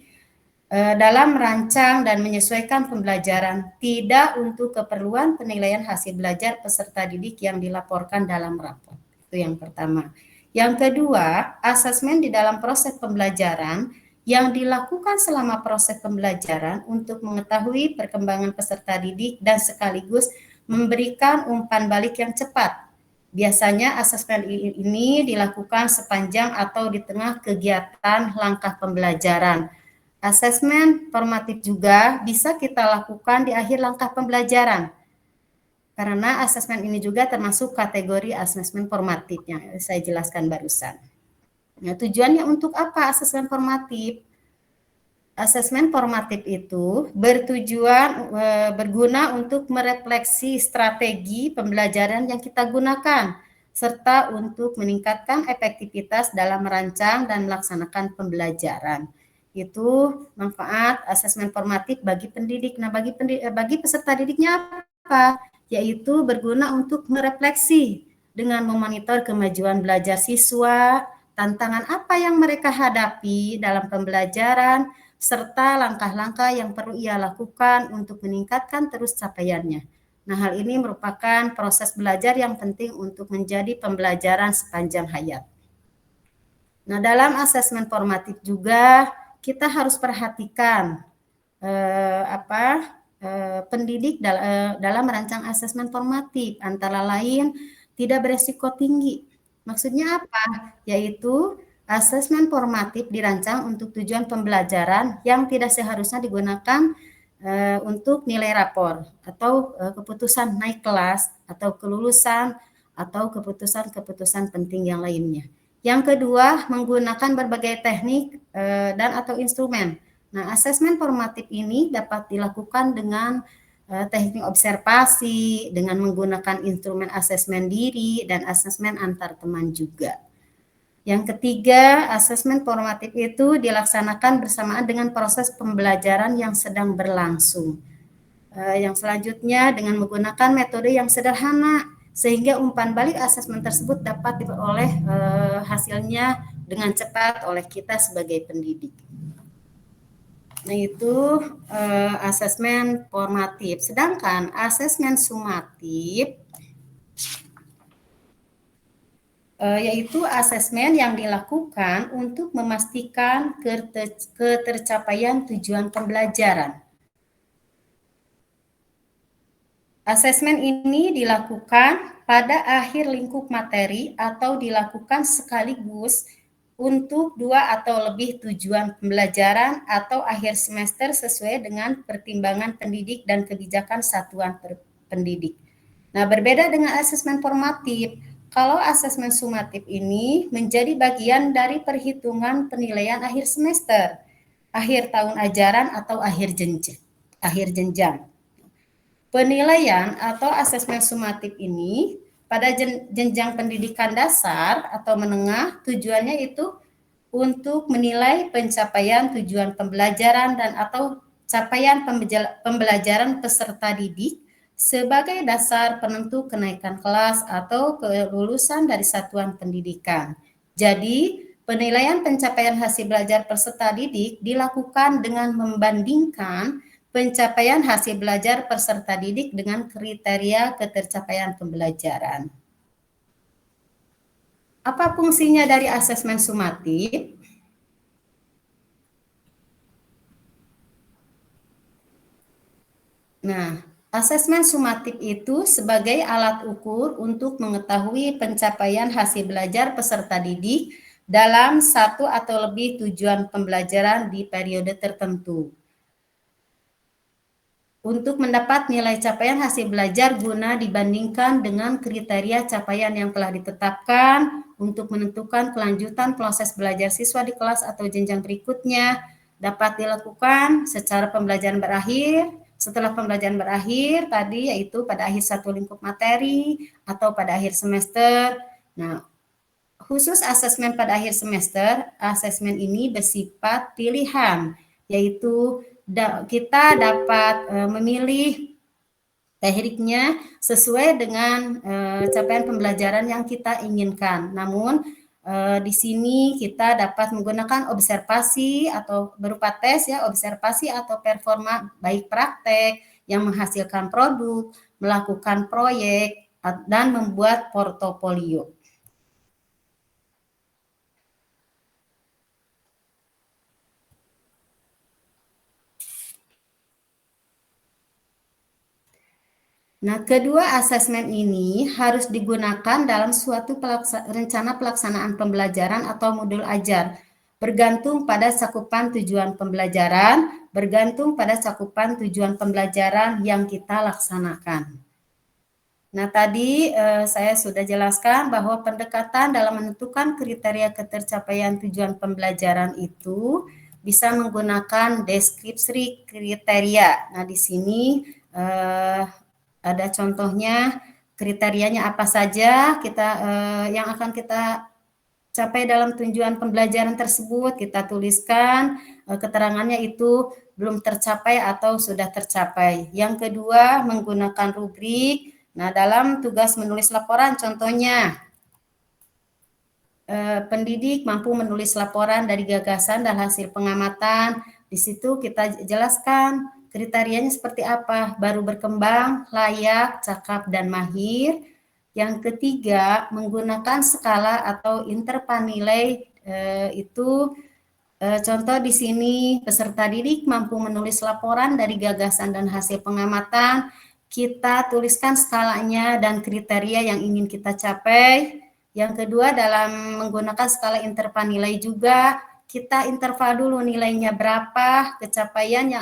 dalam merancang dan menyesuaikan pembelajaran, tidak untuk keperluan penilaian hasil belajar peserta didik yang dilaporkan dalam rapor. Itu yang pertama. Yang kedua, asesmen di dalam proses pembelajaran yang dilakukan selama proses pembelajaran untuk mengetahui perkembangan peserta didik dan sekaligus memberikan umpan balik yang cepat. Biasanya asesmen ini dilakukan sepanjang atau di tengah kegiatan langkah pembelajaran. Asesmen formatif juga bisa kita lakukan di akhir langkah pembelajaran. Karena asesmen ini juga termasuk kategori asesmen formatif yang saya jelaskan barusan. Nah, tujuannya untuk apa asesmen formatif? Asesmen formatif itu berguna untuk merefleksi strategi pembelajaran yang kita gunakan, serta untuk meningkatkan efektivitas dalam merancang dan melaksanakan pembelajaran. Itu manfaat asesmen formatif bagi pendidik. Nah, bagi peserta didiknya apa? Yaitu berguna untuk merefleksi dengan memonitor kemajuan belajar siswa, tantangan apa yang mereka hadapi dalam pembelajaran, serta langkah-langkah yang perlu ia lakukan untuk meningkatkan terus capaiannya. Nah, hal ini merupakan proses belajar yang penting untuk menjadi pembelajaran sepanjang hayat. Nah, dalam asesmen formatif juga kita harus perhatikan pendidik dalam merancang asesmen formatif, antara lain tidak beresiko tinggi. Maksudnya apa? Yaitu asesmen formatif dirancang untuk tujuan pembelajaran yang tidak seharusnya digunakan untuk nilai rapor atau keputusan naik kelas atau kelulusan atau keputusan-keputusan penting yang lainnya. Yang kedua, menggunakan berbagai teknik dan atau instrumen. Nah, asesmen formatif ini dapat dilakukan dengan teknik observasi, dengan menggunakan instrumen asesmen diri dan asesmen antar teman juga. Yang ketiga, asesmen formatif itu dilaksanakan bersamaan dengan proses pembelajaran yang sedang berlangsung. Yang selanjutnya dengan menggunakan metode yang sederhana, sehingga umpan balik asesmen tersebut dapat diperoleh hasilnya dengan cepat oleh kita sebagai pendidik. Nah, itu asesmen formatif. Sedangkan asesmen sumatif yaitu asesmen yang dilakukan untuk memastikan ketercapaian tujuan pembelajaran. Asesmen ini dilakukan pada akhir lingkup materi atau dilakukan sekaligus untuk 2 atau lebih tujuan pembelajaran atau akhir semester sesuai dengan pertimbangan pendidik dan kebijakan satuan pendidik. Nah, berbeda dengan asesmen formatif, kalau asesmen sumatif ini menjadi bagian dari perhitungan penilaian akhir semester, akhir tahun ajaran atau akhir jenjang. Penilaian atau asesmen sumatif ini pada jenjang pendidikan dasar atau menengah tujuannya itu untuk menilai pencapaian tujuan pembelajaran dan atau capaian pembelajaran peserta didik sebagai dasar penentu kenaikan kelas atau kelulusan dari satuan pendidikan. Jadi, penilaian pencapaian hasil belajar peserta didik dilakukan dengan membandingkan pencapaian hasil belajar peserta didik dengan kriteria ketercapaian pembelajaran. Apa fungsinya dari asesmen sumatif? Nah, asesmen sumatif itu sebagai alat ukur untuk mengetahui pencapaian hasil belajar peserta didik dalam 1 atau lebih tujuan pembelajaran di periode tertentu. Untuk mendapat nilai capaian hasil belajar guna dibandingkan dengan kriteria capaian yang telah ditetapkan untuk menentukan kelanjutan proses belajar siswa di kelas atau jenjang berikutnya dapat dilakukan secara pembelajaran berakhir, setelah pembelajaran berakhir tadi yaitu pada akhir satu lingkup materi atau pada akhir semester. Nah, khusus asesmen pada akhir semester, asesmen ini bersifat pilihan, yaitu kita dapat memilih tekniknya sesuai dengan capaian pembelajaran yang kita inginkan. Namun di sini kita dapat menggunakan observasi atau berupa tes ya, observasi atau performa baik praktek yang menghasilkan produk, melakukan proyek dan membuat portofolio. Nah, kedua asesmen ini harus digunakan dalam suatu rencana pelaksanaan pembelajaran atau modul ajar, bergantung pada cakupan tujuan pembelajaran, bergantung pada cakupan tujuan pembelajaran yang kita laksanakan. Nah, tadi saya sudah jelaskan bahwa pendekatan dalam menentukan kriteria ketercapaian tujuan pembelajaran itu bisa menggunakan deskripsi kriteria. Nah, di sini ada contohnya kriterianya apa saja yang akan kita capai dalam tujuan pembelajaran tersebut. Kita tuliskan keterangannya itu belum tercapai atau sudah tercapai. Yang kedua, menggunakan rubrik. Nah, dalam tugas menulis laporan contohnya pendidik mampu menulis laporan dari gagasan dan hasil pengamatan. Di situ kita jelaskan kriterianya seperti apa, baru berkembang, layak, cakap, dan mahir. Yang ketiga, menggunakan skala atau interval nilai, contoh di sini peserta didik mampu menulis laporan dari gagasan dan hasil pengamatan. Kita tuliskan skalanya dan kriteria yang ingin kita capai. Yang kedua, dalam menggunakan skala interval nilai juga, kita interval dulu nilainya berapa, kecapaian yang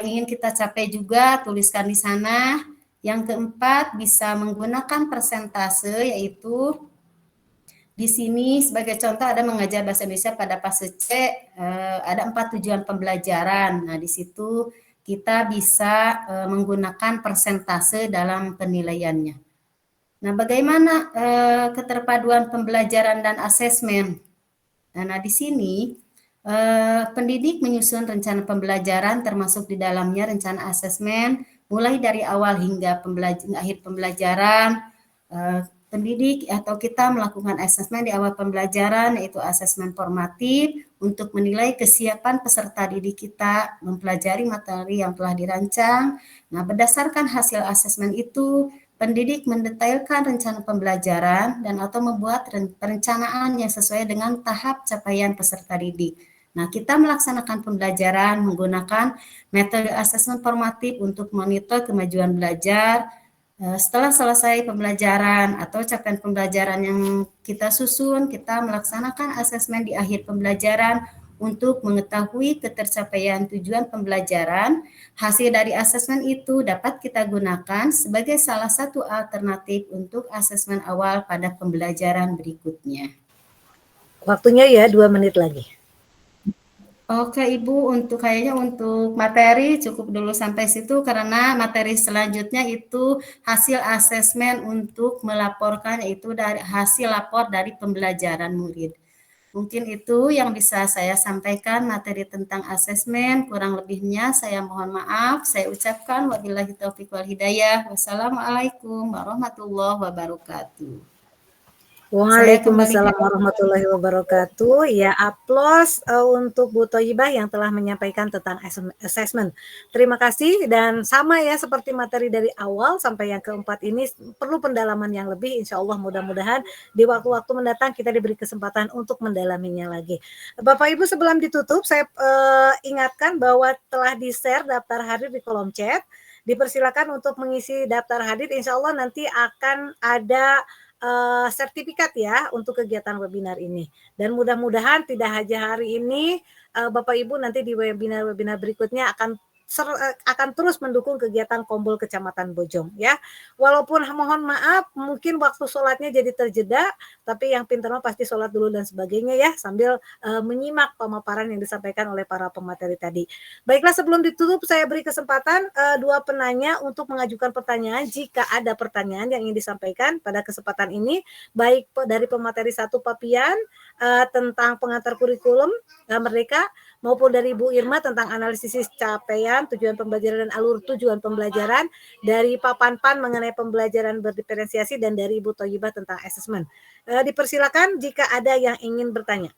ingin kita capai juga, tuliskan di sana. Yang keempat, bisa menggunakan persentase, yaitu di sini sebagai contoh ada mengajar bahasa Indonesia pada fase C, ada 4 tujuan pembelajaran. Nah, di situ kita bisa menggunakan persentase dalam penilaiannya. Nah, bagaimana keterpaduan pembelajaran dan asesmen? Nah, di sini pendidik menyusun rencana pembelajaran termasuk di dalamnya rencana asesmen mulai dari awal hingga akhir pembelajaran. Pendidik atau kita melakukan asesmen di awal pembelajaran, yaitu asesmen formatif untuk menilai kesiapan peserta didik kita mempelajari materi yang telah dirancang. Nah, berdasarkan hasil asesmen itu, pendidik mendetailkan rencana pembelajaran dan atau membuat perencanaan yang sesuai dengan tahap capaian peserta didik. Nah, kita melaksanakan pembelajaran menggunakan metode asesmen formatif untuk monitor kemajuan belajar. Setelah selesai pembelajaran atau capaian pembelajaran yang kita susun, kita melaksanakan asesmen di akhir pembelajaran untuk mengetahui ketercapaian tujuan pembelajaran. Hasil dari asesmen itu dapat kita gunakan sebagai salah satu alternatif untuk asesmen awal pada pembelajaran berikutnya. Waktunya ya 2 menit lagi. Oke Ibu, kayaknya untuk materi cukup dulu sampai situ karena materi selanjutnya itu hasil asesmen untuk melaporkan, yaitu dari hasil lapor dari pembelajaran murid. Mungkin itu yang bisa saya sampaikan materi tentang asesmen, kurang lebihnya saya mohon maaf. Saya ucapkan wabillahi taufiq wal hidayah. Wassalamualaikum warahmatullahi wabarakatuh. Waalaikumsalam warahmatullahi wabarakatuh. Ya, aplaus untuk Bu Thoyibah yang telah menyampaikan tentang assessment. Terima kasih, dan sama ya seperti materi dari awal sampai yang keempat ini perlu pendalaman yang lebih. Insya Allah mudah-mudahan di waktu-waktu mendatang kita diberi kesempatan untuk mendalaminya lagi. Bapak Ibu, sebelum ditutup saya ingatkan bahwa telah di-share daftar hadir di kolom chat. Dipersilakan untuk mengisi daftar hadir. Insya Allah nanti akan ada sertifikat ya untuk kegiatan webinar ini, dan mudah-mudahan tidak hanya hari ini, Bapak Ibu nanti di webinar-webinar berikutnya akan terus mendukung kegiatan Kombol Kecamatan Bojong ya. Walaupun mohon maaf mungkin waktu sholatnya jadi terjeda, tapi yang pintar mah pasti sholat dulu dan sebagainya ya, sambil menyimak pemaparan yang disampaikan oleh para pemateri tadi. Baiklah, sebelum ditutup saya beri kesempatan 2 penanya untuk mengajukan pertanyaan jika ada pertanyaan yang ingin disampaikan pada kesempatan ini, baik dari pemateri 1 Papian tentang pengantar kurikulum Merdeka, maupun dari Bu Irma tentang analisis capaian, tujuan pembelajaran dan alur tujuan pembelajaran, dari Pak Panpan mengenai pembelajaran berdiferensiasi, dan dari Ibu Thoyibah tentang asesmen. Dipersilakan jika ada yang ingin bertanya.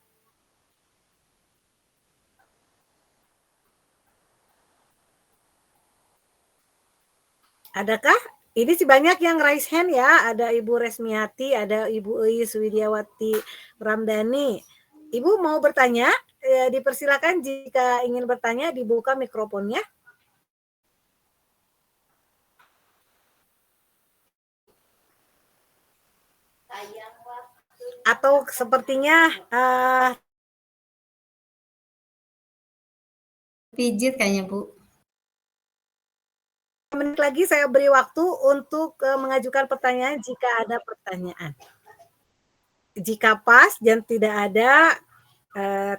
Adakah? Ini sih banyak yang raise hand ya, ada Ibu Resmiati, ada Ibu Eis Widiawati Ramdhani. Ibu mau bertanya? Dipersilakan jika ingin bertanya, dibuka mikrofonnya. atau sepertinya Pijit kayaknya, Bu. menit lagi saya beri waktu untuk mengajukan pertanyaan jika ada pertanyaan. Jika pas dan tidak ada,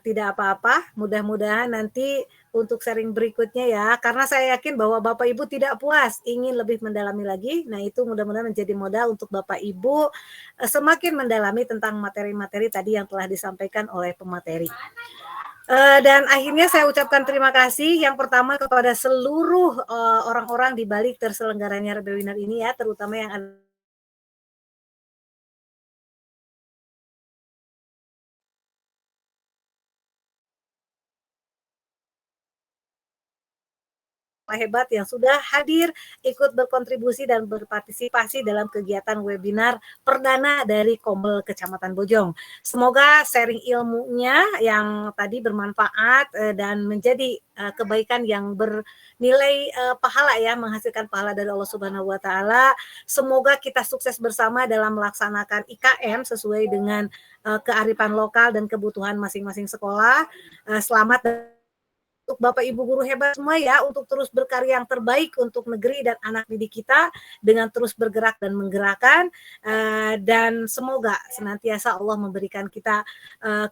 tidak apa-apa. Mudah-mudahan nanti untuk sharing berikutnya ya, karena saya yakin bahwa Bapak Ibu tidak puas, ingin lebih mendalami lagi. Nah itu mudah-mudahan menjadi modal untuk Bapak Ibu semakin mendalami tentang materi-materi tadi yang telah disampaikan oleh pemateri. Dan akhirnya saya ucapkan terima kasih yang pertama kepada seluruh orang-orang di balik terselenggaranya webinar ini ya, terutama yang ada hebat yang sudah hadir, ikut berkontribusi dan berpartisipasi dalam kegiatan webinar perdana dari Kombel Kecamatan Bojong. Semoga sharing ilmunya yang tadi bermanfaat dan menjadi kebaikan yang bernilai pahala ya, menghasilkan pahala dari Allah Subhanahu wa taala. Semoga kita sukses bersama dalam melaksanakan IKM sesuai dengan kearifan lokal dan kebutuhan masing-masing sekolah. Selamat untuk Bapak Ibu guru hebat semua ya, untuk terus berkarya yang terbaik untuk negeri dan anak didik kita dengan terus bergerak dan menggerakkan, dan semoga senantiasa Allah memberikan kita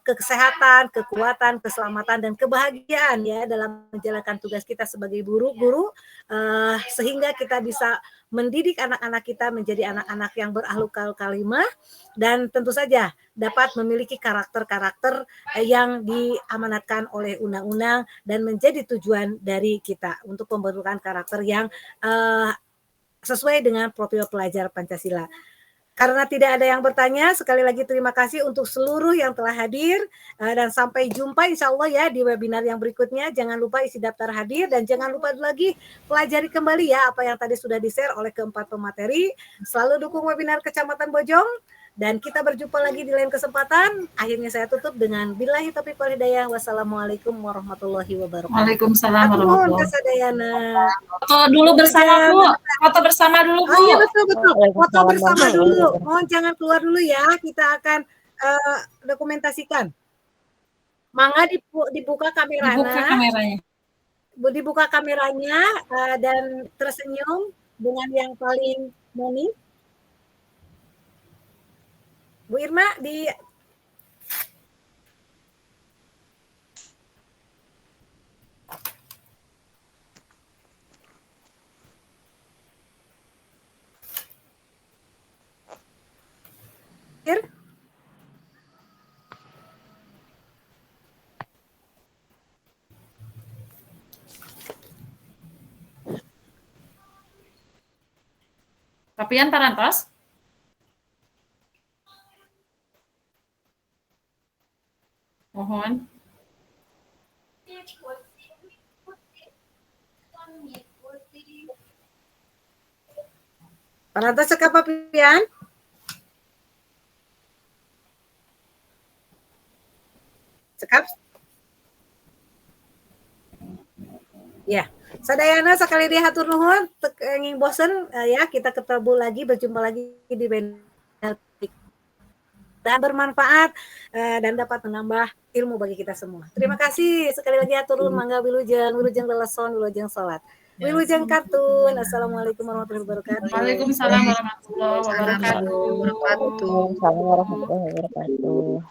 kesehatan, kekuatan, keselamatan dan kebahagiaan ya dalam menjalankan tugas kita sebagai guru-guru, sehingga kita bisa mendidik anak-anak kita menjadi anak-anak yang berakhlak karimah dan tentu saja dapat memiliki karakter-karakter yang diamanatkan oleh undang-undang dan menjadi tujuan dari kita untuk pembentukan karakter yang sesuai dengan profil pelajar Pancasila. Karena tidak ada yang bertanya, sekali lagi terima kasih untuk seluruh yang telah hadir dan sampai jumpa insya Allah ya di webinar yang berikutnya. Jangan lupa isi daftar hadir dan jangan lupa lagi pelajari kembali ya apa yang tadi sudah di-share oleh keempat pemateri. Selalu dukung webinar Kecamatan Bojong dan kita berjumpa lagi di lain kesempatan. Akhirnya saya tutup dengan billahi taufiq wal hidayah. Wassalamualaikum warahmatullahi wabarakatuh. Waalaikumsalam warahmatullahi wabarakatuh. Dayana. Foto dulu bersama Bu. Foto bersama dulu Bu. Oh iya betul. Foto bersama dulu. Mohon jangan keluar dulu ya. Kita akan dokumentasikan. Mangga dibuka kameranya. Dibuka kameranya. Dibuka kameranya dan tersenyum dengan yang paling manis. Bu Irma di Papian Parantos. Mohon. Parantos cekap Papian. Cekap. Ya, sadayana sekali dia hatur nuhun, nging bosen ya kita ketemu lagi, berjumpa lagi di webinar dan bermanfaat dan dapat menambah ilmu bagi kita semua. Terima kasih sekali lagi hatur nuhun, mangga wilujeng leleson, wilujeng salat. Wilujeng kartun. Assalamualaikum warahmatullahi wabarakatuh. Waalaikumsalam warahmatullahi wabarakatuh. Waalaikumsalam warahmatullahi wabarakatuh.